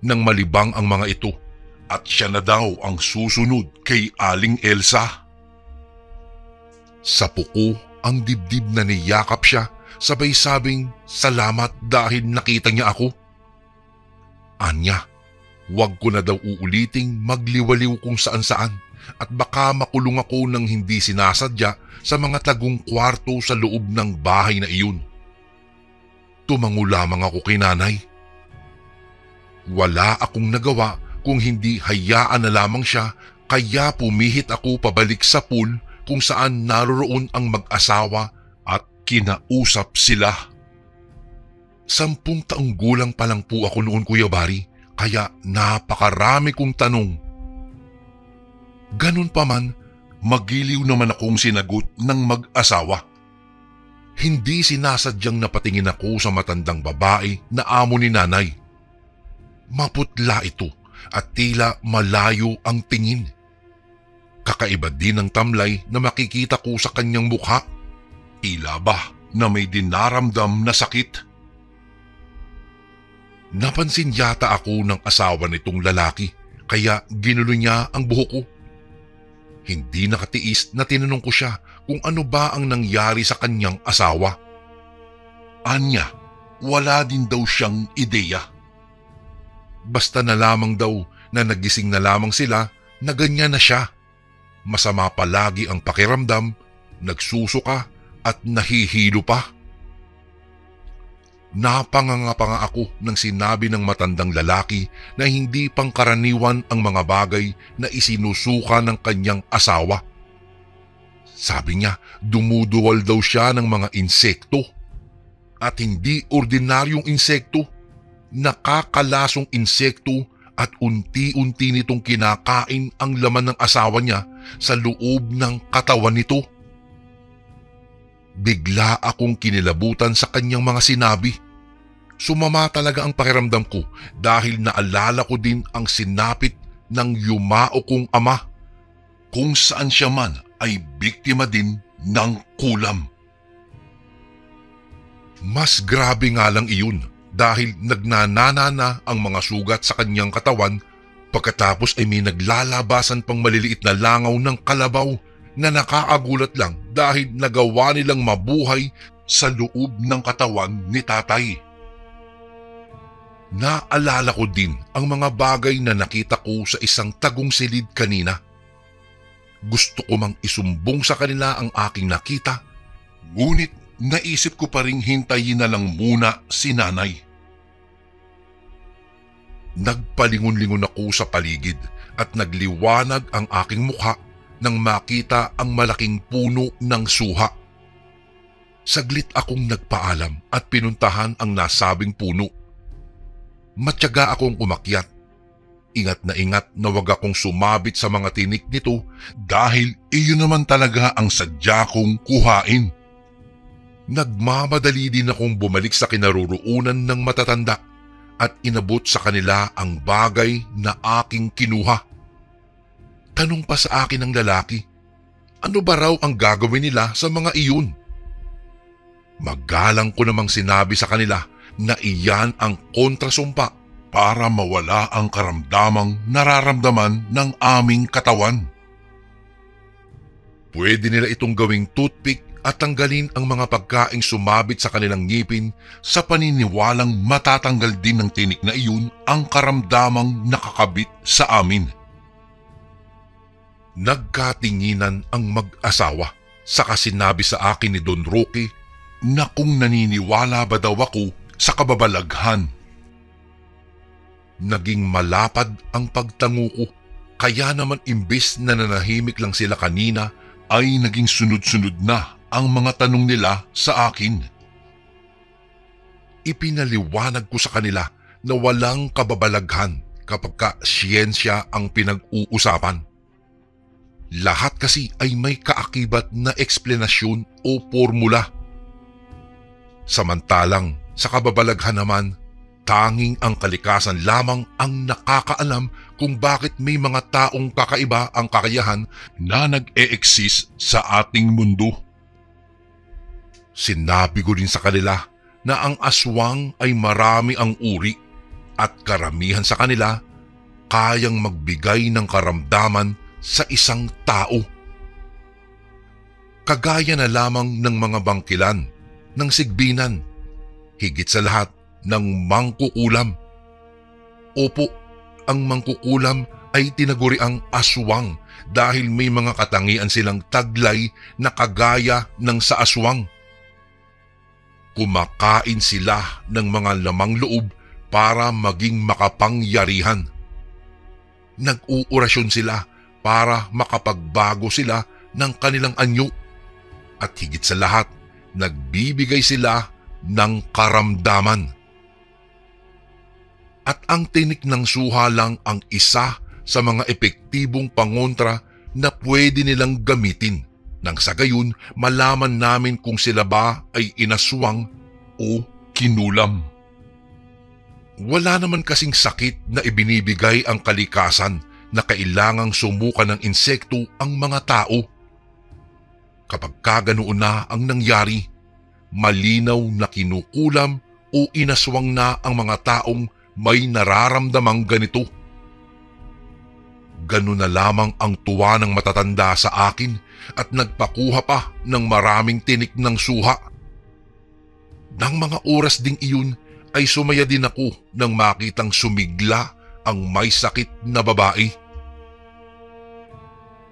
nang malibang ang mga ito at siya na daw ang susunod kay Aling Elsa. Sa puko ang dibdib na niyakap siya, sabay-sabing salamat dahil nakita niya ako. Anya, wag ko na daw uuliting magliwaliw kung saan-saan at baka makulong ako ng hindi sinasadya sa mga tagong kwarto sa loob ng bahay na iyon. Tumango lamang ako kay nanay. Wala akong nagawa kung hindi hayaan na lamang siya, kaya pumihit ako pabalik sa pool kung saan naroroon ang mag-asawa at kinausap sila. 10 taong gulang pa lang po ako noon, Kuya Bari, kaya napakarami kong tanong. Ganun pa man, magiliw naman akong sinagot ng mag-asawa. Hindi sinasadyang napatingin ako sa matandang babae na amo ni nanay. Maputla ito at tila malayo ang tingin. Kakaiba din ang tamlay na makikita ko sa kanyang mukha. Tila ba na may dinaramdam na sakit? Napansin yata ako ng asawa nitong lalaki, kaya ginulo niya ang buhok ko. Hindi nakatiis na tinanong ko siya kung ano ba ang nangyari sa kanyang asawa. Anya, wala din daw siyang ideya. Basta na lamang daw na nagising na lamang sila na ganyan na siya. Masama palagi ang pakiramdam, nagsusuka at nahihilo pa. Napangangapa nga ako nang sinabi ng matandang lalaki na hindi pangkaraniwan ang mga bagay na isinusuka ng kanyang asawa. Sabi niya, dumuduwal daw siya ng mga insekto. At hindi ordinaryong insekto, nakakalasong insekto at unti-unti nitong kinakain ang laman ng asawa niya sa loob ng katawan nito. Bigla akong kinilabutan sa kanyang mga sinabi. Sumama talaga ang pakiramdam ko dahil naalala ko din ang sinapit ng yumao kong ama, kung saan siya man ay biktima din ng kulam. Mas grabe nga lang iyon dahil nagnanana na ang mga sugat sa kanyang katawan, pagkatapos ay may naglalabasan pang maliliit na langaw ng kalabaw na nakaagulat lang dahil nagawa nilang mabuhay sa loob ng katawan ni tatay. Naalala ko din ang mga bagay na nakita ko sa isang tagong silid kanina. Gusto ko mang isumbong sa kanila ang aking nakita, ngunit naisip ko pa ring hintayin na lang muna si nanay. Nagpalingon-lingon ako sa paligid at nagliwanag ang aking mukha nang makita ang malaking puno ng suha. Saglit akong nagpaalam at pinuntahan ang nasabing puno. Matyaga akong umakyat. Ingat na wag akong sumabit sa mga tinik nito dahil iyon naman talaga ang sadya kong kuhain. Nagmamadali din akong bumalik sa kinaroroonan ng matatanda at inabot sa kanila ang bagay na aking kinuha. Tanong pa sa akin ng lalaki, ano ba raw ang gagawin nila sa mga iyon? Magalang ko namang sinabi sa kanila na iyan ang kontrasumpa para mawala ang karamdamang nararamdaman ng aming katawan. Pwede nila itong gawing toothpick at tanggalin ang mga pagkaing sumabit sa kanilang ngipin sa paniniwalang matatanggal din ng tinik na iyon ang karamdamang nakakabit sa amin. Nagkatinginan ang mag-asawa saka sinabi sa akin ni Don Roque na kung naniniwala ba daw ako sa kababalaghan. Naging malapad ang pagtango ko, kaya naman imbes na nanahimik lang sila kanina ay naging sunod-sunod na ang mga tanong nila sa akin. Ipinaliwanag ko sa kanila na walang kababalaghan kapag siyensya ang pinag-uusapan. Lahat kasi ay may kaakibat na eksplenasyon o formula. Samantalang sa kababalaghan naman, tanging ang kalikasan lamang ang nakakaalam kung bakit may mga taong kakaiba ang kakayahan na nag-e-exist sa ating mundo. Sinabi ko din sa kanila na ang aswang ay marami ang uri at karamihan sa kanila kayang magbigay ng karamdaman sa isang tao. Kagaya na lamang ng mga bangkilan, ng sigbinan, higit sa lahat ng mangkukulam. Opo, ang mangkukulam ay tinaguriang aswang dahil may mga katangian silang taglay na kagaya ng sa aswang. Kumakain sila ng mga lamang loob para maging makapangyarihan. Nag-uurasyon sila para makapagbago sila ng kanilang anyo. At higit sa lahat, nagbibigay sila ng karamdaman. At ang tinik ng suha lang ang isa sa mga epektibong pangontra na pwede nilang gamitin nang sa gayon malaman namin kung sila ba ay inaswang o kinulam. Wala naman kasing sakit na ibinibigay ang kalikasan na kailangang sumuka ng insekto ang mga tao. Kapag kaganoon na ang nangyari, malinaw na kinukulam o inaswang na ang mga taong may nararamdamang ganito. Ganun na lamang ang tuwa ng matatanda sa akin at nagpakuha pa ng maraming tinik ng suha. Nang mga oras ding iyon ay sumaya din ako nang makitang sumigla ang may sakit na babae.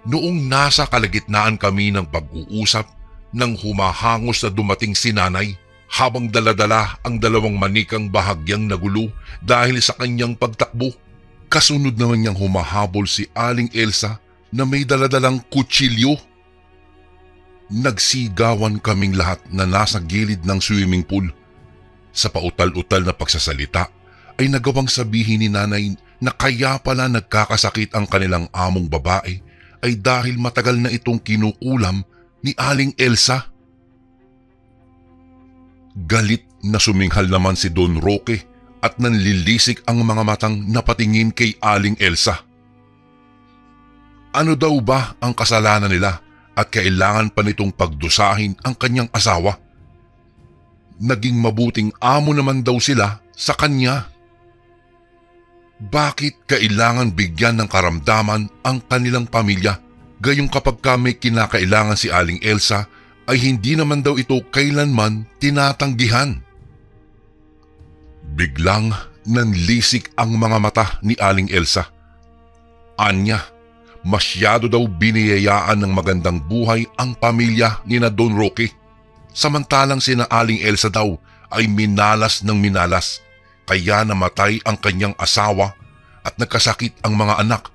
Noong nasa kalagitnaan kami ng pag-uusap nang humahangos na dumating si nanay habang daladala ang dalawang manikang bahagyang nagulo dahil sa kanyang pagtakbo. Kasunod naman niyang humahabol si Aling Elsa na may daladalang kutsilyo. Nagsigawan kaming lahat na nasa gilid ng swimming pool. Sa pautal-utal na pagsasalita ay nagawang sabihin ni nanay na kaya pala nagkakasakit ang kanilang among babae ay dahil matagal na itong kinukulam ni Aling Elsa. Galit na suminghal naman si Don Roque at nanlilisik ang mga matang napatingin kay Aling Elsa. Ano daw ba ang kasalanan nila at kailangan pa nitong pagdusahin ang kanyang asawa? Naging mabuting amo naman daw sila sa kanya. Bakit kailangan bigyan ng karamdaman ang kanilang pamilya? Gayong kapag may kinakailangan si Aling Elsa ay hindi naman daw ito kailanman tinatanggihan. Biglang nanlisik ang mga mata ni Aling Elsa. Anya, masyado daw biniyayaan ng magandang buhay ang pamilya ni na Don Roque. Samantalang sina Aling Elsa daw ay minalas ng minalas, kaya namatay ang kanyang asawa at nagkasakit ang mga anak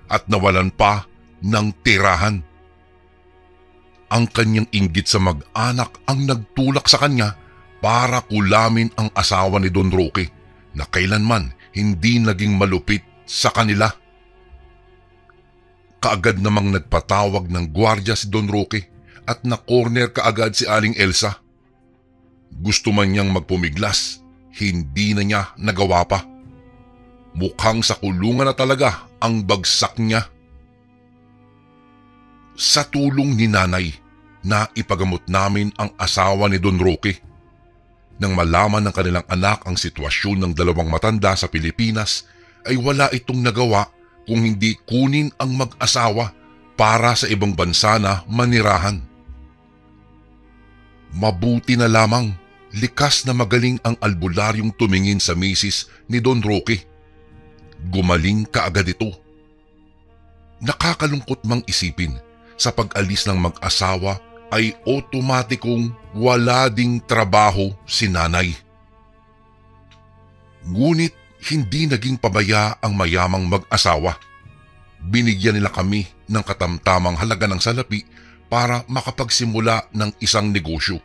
at nawalan pa ng tirahan. Ang kanyang inggit sa mag-anak ang nagtulak sa kanya para kulamin ang asawa ni Don Roque na kailanman hindi naging malupit sa kanila. Kaagad namang nagpatawag ng gwardiya si Don Roque at na-corner kaagad si Aling Elsa. Gusto man niyang magpumiglas, hindi na niya nagawa pa. Mukhang sa kulungan na talaga ang bagsak niya. Sa tulong ni nanay, na ipagamot namin ang asawa ni Don Roque. Nang malaman ng kanilang anak ang sitwasyon ng dalawang matanda sa Pilipinas, ay wala itong nagawa kung hindi kunin ang mag-asawa para sa ibang bansa na manirahan. Mabuti na lamang, likas na magaling ang albularyong tumingin sa misis ni Don Roque. Gumaling kaagad ito. Nakakalungkot mang isipin, sa pag-alis ng mag-asawa ay otomatikong wala ding trabaho si nanay. Ngunit hindi naging pabaya ang mayamang mag-asawa. Binigyan nila kami ng katamtamang halaga ng salapi para makapagsimula ng isang negosyo,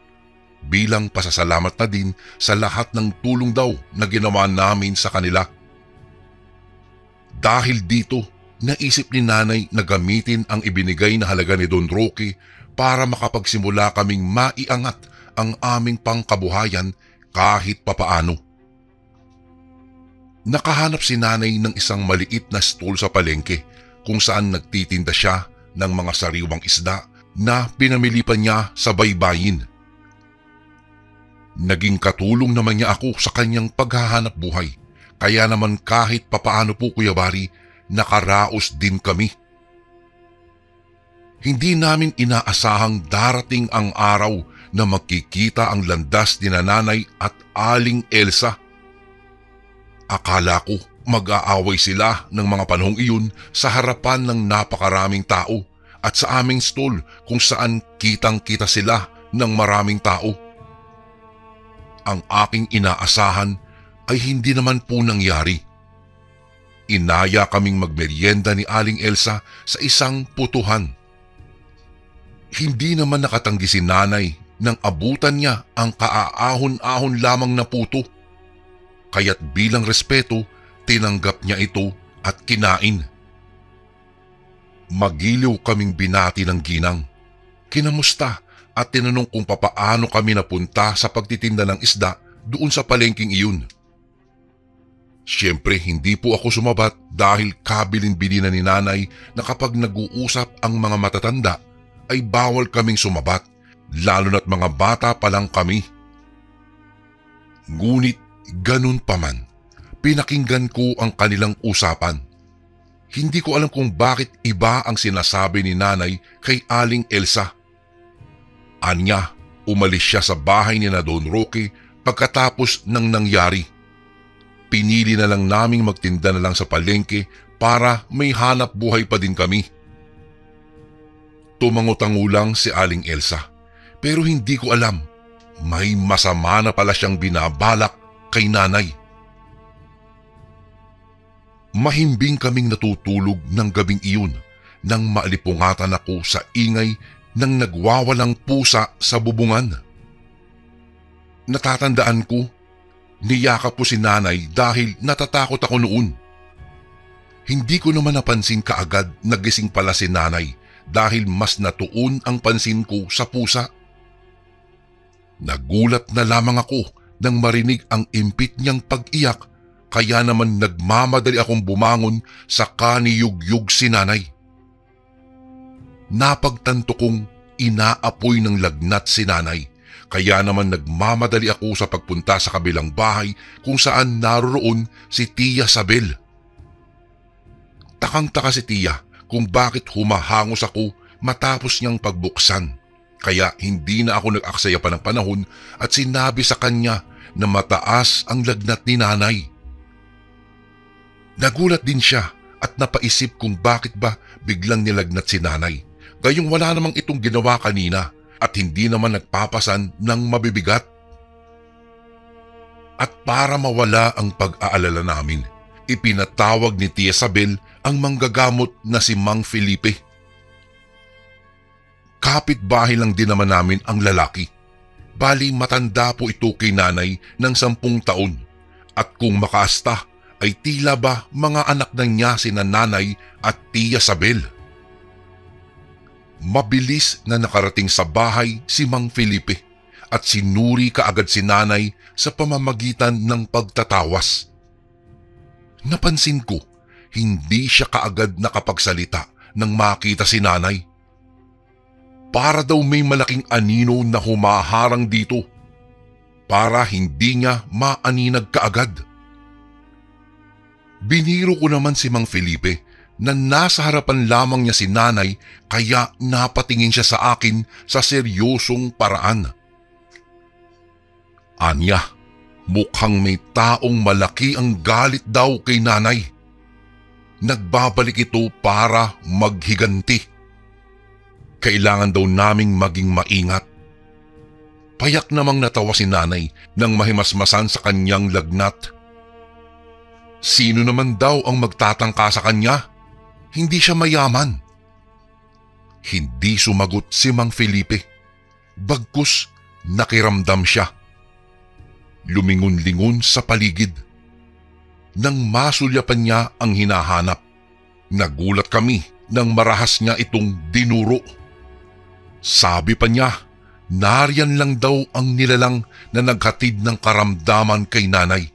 bilang pasasalamat na din sa lahat ng tulong daw na ginawa namin sa kanila. Dahil dito, naisip ni nanay na gamitin ang ibinigay na halaga ni Don Roque para makapagsimula kaming maiangat ang aming pangkabuhayan kahit papaano. Nakahanap si nanay ng isang maliit na stall sa palengke kung saan nagtitinda siya ng mga sariwang isda na pinamili pa niya sa baybayin. Naging katulong naman niya ako sa kanyang paghahanap buhay, kaya naman kahit papaano po Kuya Bari, nakaraos din kami. Hindi namin inaasahang darating ang araw na magkikita ang landas ni nanay at Aling Elsa. Akala ko mag-aaway sila ng mga panahong iyon sa harapan ng napakaraming tao at sa aming stall kung saan kitang-kita sila ng maraming tao. Ang aking inaasahan ay hindi naman po nangyari. Inaya kaming magmeryenda ni Aling Elsa sa isang putuhan. Hindi naman nakatanggi si nanay nang abutan niya ang kaaahon-ahon lamang na puto. Kaya't bilang respeto, tinanggap niya ito at kinain. Magiliw kaming binati ng ginang. Kinamusta at tinanong kung papaano kami napunta sa pagtitinda ng isda doon sa palengking iyon. Siyempre hindi po ako sumabat dahil kabilin-bilina ni nanay na kapag nag-uusap ang mga matatanda ay bawal kaming sumabat, lalo na't mga bata pa lang kami. Ngunit ganun pa man, pinakinggan ko ang kanilang usapan. Hindi ko alam kung bakit iba ang sinasabi ni nanay kay Aling Elsa. Anya, umalis siya sa bahay ni na Don Roque Pagkatapos ng nangyari, pinili na lang naming magtinda na lang sa palengke para may hanap buhay pa din kami. Tumango-tango lang si Aling Elsa, pero hindi ko alam, may masama na pala siyang binabalak kay nanay. Mahimbing kaming natutulog ng gabing iyon nang maalipungatan ako sa ingay ng nagwawalang pusa sa bubungan. Natatandaan ko, niyakap ko si nanay dahil natatakot ako noon. Hindi ko naman napansin kaagad na gising pala si nanay dahil mas natuon ang pansin ko sa pusa. Nagulat na lamang ako nang marinig ang impit niyang pag-iyak, kaya naman nagmamadali akong bumangon sa kaniyugyug si nanay. Napagtanto kong inaapoy ng lagnat si nanay, kaya naman nagmamadali ako sa pagpunta sa kabilang bahay kung saan naroroon si Tia Sabel. Takang-taka si Tia kung bakit humahangos ako matapos niyang pagbuksan, kaya hindi na ako nag-aksaya pa ng panahon at sinabi sa kanya na mataas ang lagnat ni nanay. Nagulat din siya at napaisip kung bakit ba biglang nilagnat si nanay, gayong wala namang itong ginawa kanina at hindi naman nagpapasan ng mabibigat. At para mawala ang pag-aalala namin, ipinatawag ni Tia Sabel ang manggagamot na si Mang Felipe. Kapitbahay lang din naman namin ang lalaki. Bali matanda po ito kay nanay ng 10 taon at kung makaasta ay tila ba mga anak na niya sina nanay at Tia Sabel. Mabilis na nakarating sa bahay si Mang Felipe at sinuri kaagad si nanay sa pamamagitan ng pagtatawas. Napansin ko, hindi siya kaagad nakapagsalita nang makita si nanay. Para daw may malaking anino na humaharang dito, para hindi niya maaninag kaagad. Biniro ko naman si Mang Felipe na nasa harapan lamang niya si nanay, kaya napatingin siya sa akin sa seryosong paraan. Anya, mukhang may taong malaki ang galit daw kay nanay. Nagbabalik ito para maghiganti. Kailangan daw naming maging maingat. Payak namang natawa si nanay nang mahimasmasan sa kanyang lagnat. Sino naman daw ang magtatangka sa kanya? Hindi siya mayaman. Hindi sumagot si Mang Felipe. Bagkus nakiramdam siya. Lumingon-lingon sa paligid. Nang masulyapan niya ang hinahanap, nagulat kami nang marahas niya itong dinuro. Sabi pa niya, nariyan lang daw ang nilalang na naghatid ng karamdaman kay nanay.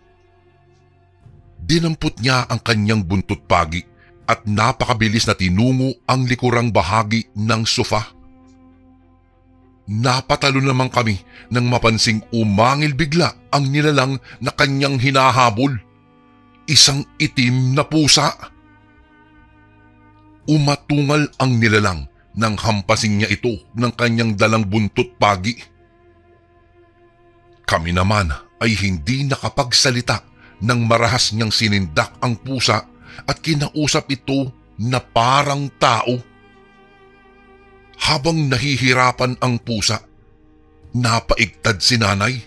Dinampot niya ang kanyang buntot pagi at napakabilis na tinungo ang likurang bahagi ng sofa. Napatalo naman kami nang mapansing umangil bigla ang nilalang na kanyang hinahabol. Isang itim na pusa. Umatungal ang nilalang nang hampasin niya ito ng kanyang dalang buntot pagi. Kami naman ay hindi nakapagsalita nang marahas niyang sinindak ang pusa at kinausap ito na parang tao. Habang nahihirapan ang pusa, napaigtad si nanay.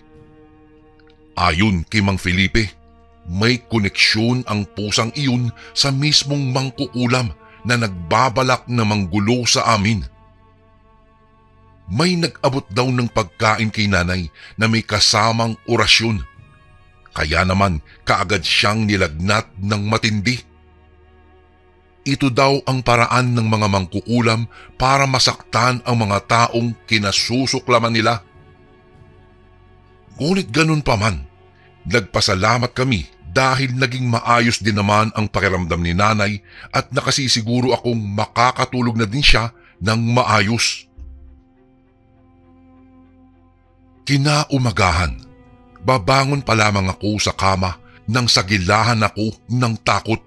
Ayon kay Mang Felipe, may koneksyon ang pusang iyon sa mismong mangkukulam na nagbabalak na manggulo sa amin. May nag-abot daw ng pagkain kay nanay na may kasamang orasyon. Kaya naman kaagad siyang nilagnat ng matindi. Ito daw ang paraan ng mga mangkukulam para masaktan ang mga taong kinasusuklaman nila. Ngunit ganun pa man, nagpasalamat kami dahil naging maayos din naman ang pakiramdam ni nanay at nakasisiguro akong makakatulog na din siya ng maayos. Kinaumagahan, babangon pa lamang ako sa kama nang sagilahan ako ng takot.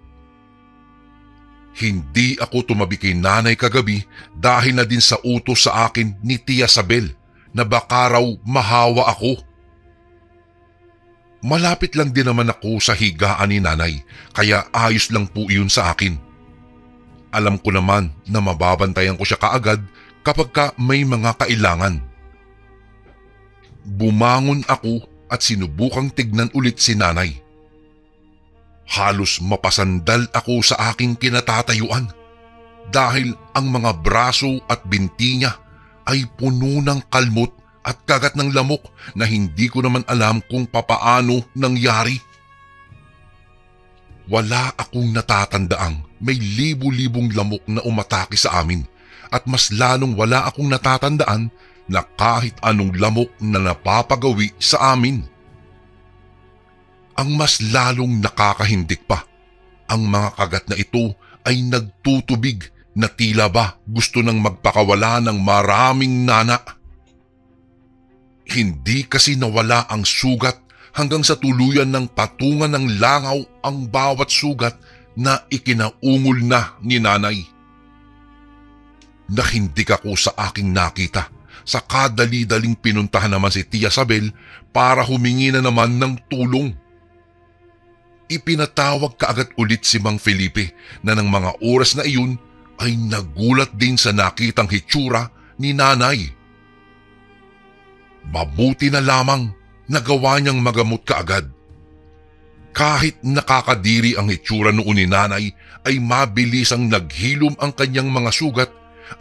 Hindi ako tumabi kay nanay kagabi dahil na din sa utos sa akin ni Tia Sabel na baka raw mahawa ako. Malapit lang din naman ako sa higaan ni nanay, kaya ayos lang po iyon sa akin. Alam ko naman na mababantayan ko siya kaagad kapag may mga kailangan. Bumangon ako at sinubukang tignan ulit si nanay. Halos mapasandal ako sa aking kinatatayuan dahil ang mga braso at binti niya ay puno ng kalmot at kagat ng lamok na hindi ko naman alam kung papaano nangyari. Wala akong natatandaang may libu-libong lamok na umatake sa amin at mas lalong wala akong natatandaan na kahit anong lamok na napapagawi sa amin. Ang mas lalong nakakahindik pa, ang mga kagat na ito ay nagtutubig na tila ba gusto nang magpakawala ng maraming nana. Hindi kasi nawala ang sugat hanggang sa tuluyan ng patungan ng langaw ang bawat sugat na ikinaungol na ni nanay. Nahindik ako sa aking nakita. Sa kadali-daling pinuntahan naman si Tia Sabel para humingi na naman ng tulong. Ipinatawag kaagad ulit si Mang Felipe na ng mga oras na iyon ay nagulat din sa nakitang hitsura ni nanay. Mabuti na lamang nagawa niyang magamot kaagad. Kahit nakakadiri ang hitsura noon ni nanay ay mabilisang naghilom ang kanyang mga sugat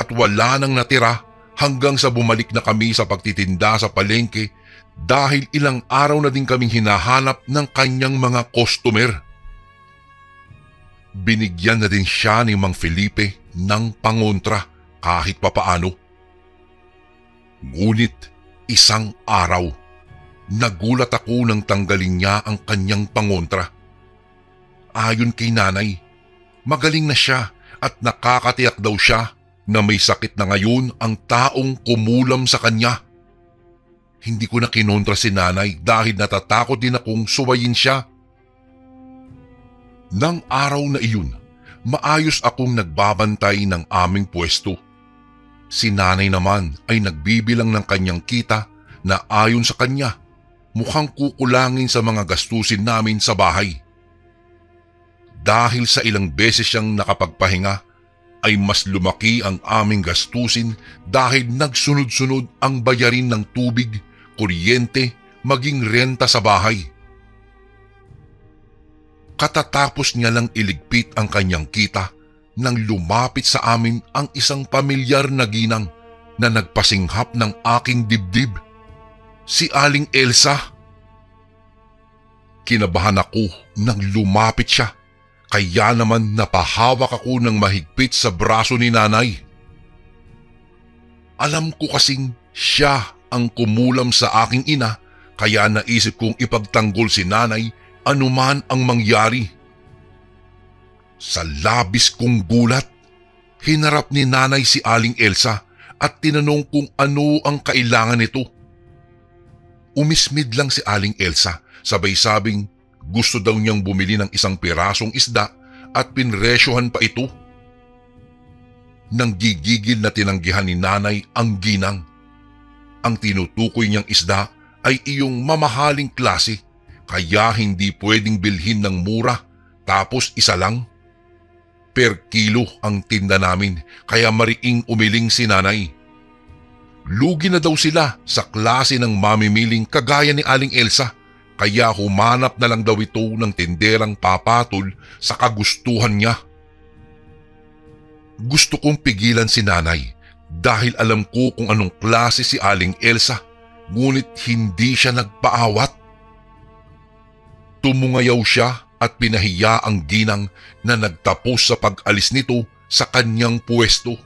at wala nang natira hanggang sa bumalik na kami sa pagtitinda sa palengke dahil ilang araw na din kaming hinahanap ng kanyang mga customer. Binigyan na din siya ni Mang Felipe ng pangontra kahit papaano. Ngunit isang araw, nagulat ako nang tanggalin niya ang kanyang pangontra. Ayon kay nanay, magaling na siya at nakakatiyak daw siya na may sakit na ngayon ang taong kumulam sa kanya. Hindi ko na kinontra si nanay dahil natatakot din akong suwayin siya. Nang araw na iyon, maayos akong nagbabantay ng aming pwesto. Si nanay naman ay nagbibilang ng kanyang kita na ayon sa kanya, mukhang kukulangin sa mga gastusin namin sa bahay. Dahil sa ilang beses siyang nakapagpahinga, ay mas lumaki ang aming gastusin dahil nagsunod-sunod ang bayarin ng tubig, kuryente, maging renta sa bahay. Katatapos niya lang iligpit ang kanyang kita nang lumapit sa amin ang isang pamilyar na ginang na nagpasinghap ng aking dibdib. Si Aling Elsa. Kinabahan ako nang lumapit siya. Kaya naman napahawak ako ng mahigpit sa braso ni nanay. Alam ko kasing siya ang kumulam sa aking ina kaya naisip kong ipagtanggol si nanay anuman ang mangyari. Sa labis kong gulat, hinarap ni nanay si Aling Elsa at tinanong kung ano ang kailangan nito. Umismid lang si Aling Elsa sabay sabing gusto daw niyang bumili ng isang pirasong isda at pinresyohan pa ito. Nang gigigil na tinanggihan ni nanay ang ginang. Ang tinutukoy niyang isda ay iyong mamahaling klase kaya hindi pwedeng bilhin ng mura tapos isa lang. Per kilo ang tinda namin kaya mariing umiling si nanay. Lugi na daw sila sa klase ng mamimiling kagaya ni Aling Elsa. Kaya humanap na lang daw ito ng tinderang papatol sa kagustuhan niya. Gusto kong pigilan si nanay dahil alam ko kung anong klase si Aling Elsa, ngunit hindi siya nagpaawat. Tumungayaw siya at pinahiya ang ginang na nagtapos sa pag-alis nito sa kanyang pwesto.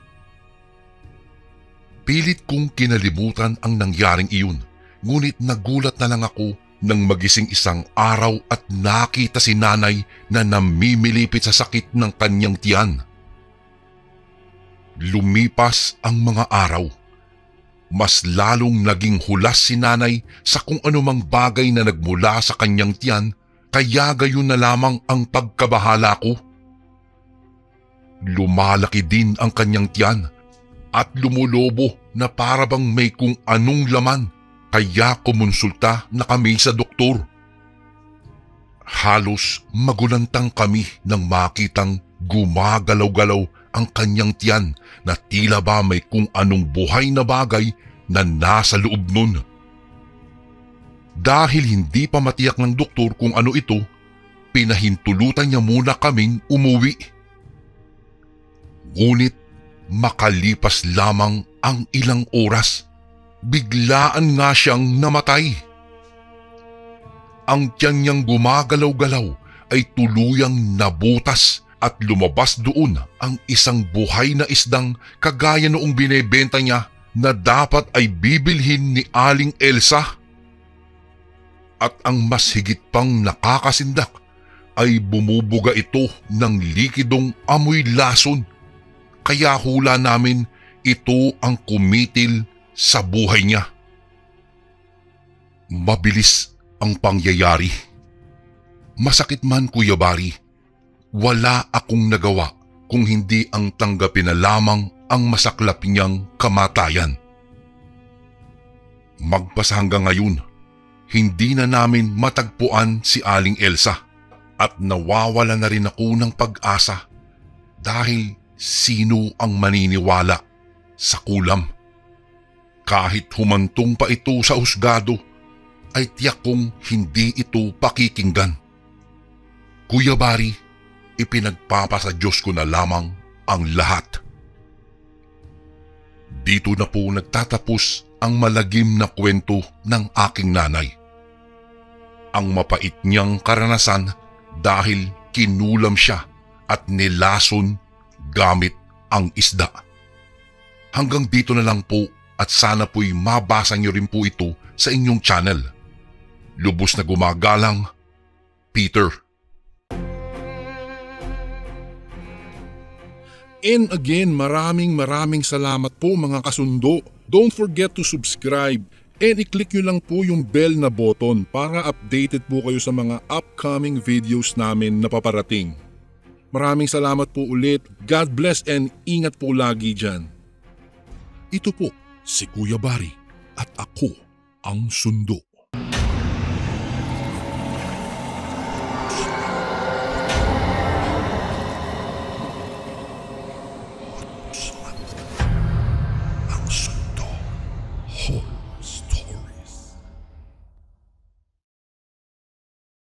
Pilit kong kinalimutan ang nangyaring iyon, ngunit nagulat na lang ako nang magising isang araw at nakita si nanay na namimilipit sa sakit ng kanyang tiyan. Lumipas ang mga araw. Mas lalong naging hulas si nanay sa kung anumang bagay na nagmula sa kanyang tiyan kaya gayon na lamang ang pagkabahala ko. Lumalaki din ang kanyang tiyan at lumulobo na para bang may kung anong laman. Kaya kumonsulta na kami sa doktor. Halos magulantang kami nang makitang gumagalaw-galaw ang kanyang tiyan na tila ba may kung anong buhay na bagay na nasa loob nun. Dahil hindi pa matiyak ng doktor kung ano ito, pinahintulutan niya muna kaming umuwi. Ngunit makalipas lamang ang ilang oras, biglaan nga siyang namatay. Ang tiyan niyang gumagalaw-galaw ay tuluyang nabutas at lumabas doon ang isang buhay na isdang kagaya noong binebenta niya na dapat ay bibilhin ni Aling Elsa. At ang mas higit pang nakakasindak ay bumubuga ito ng likidong amoy lason. Kaya hula namin ito ang kumitil sa buhay niya. Mabilis ang pangyayari. Masakit man, Kuya Bari, wala akong nagawa kung hindi ang tanggapin na lamang ang masaklap niyang kamatayan. Magpas hanggang ngayon, hindi na namin matagpuan si Aling Elsa at nawawala na rin ako ng pag-asa dahil sino ang maniniwala sa kulam? Kahit humantong pa ito sa husgado, ay tiyak kong hindi ito pakikinggan. Kuya Bari, ipinagpapasa Diyos ko na lamang ang lahat. Dito na po nagtatapos ang malagim na kwento ng aking nanay. Ang mapait niyang karanasan dahil kinulam siya at nilason gamit ang isda. Hanggang dito na lang po at sana po'y mabasa niyo rin po ito sa inyong channel. Lubos na gumagalang, Peter. And again, maraming salamat po mga kasundo. Don't forget to subscribe and i-click nyo lang po yung bell na button para updated po kayo sa mga upcoming videos namin na paparating. Maraming salamat po ulit. God bless and ingat po lagi dyan. Ito po si Kuya Bari at ako ang Sundo.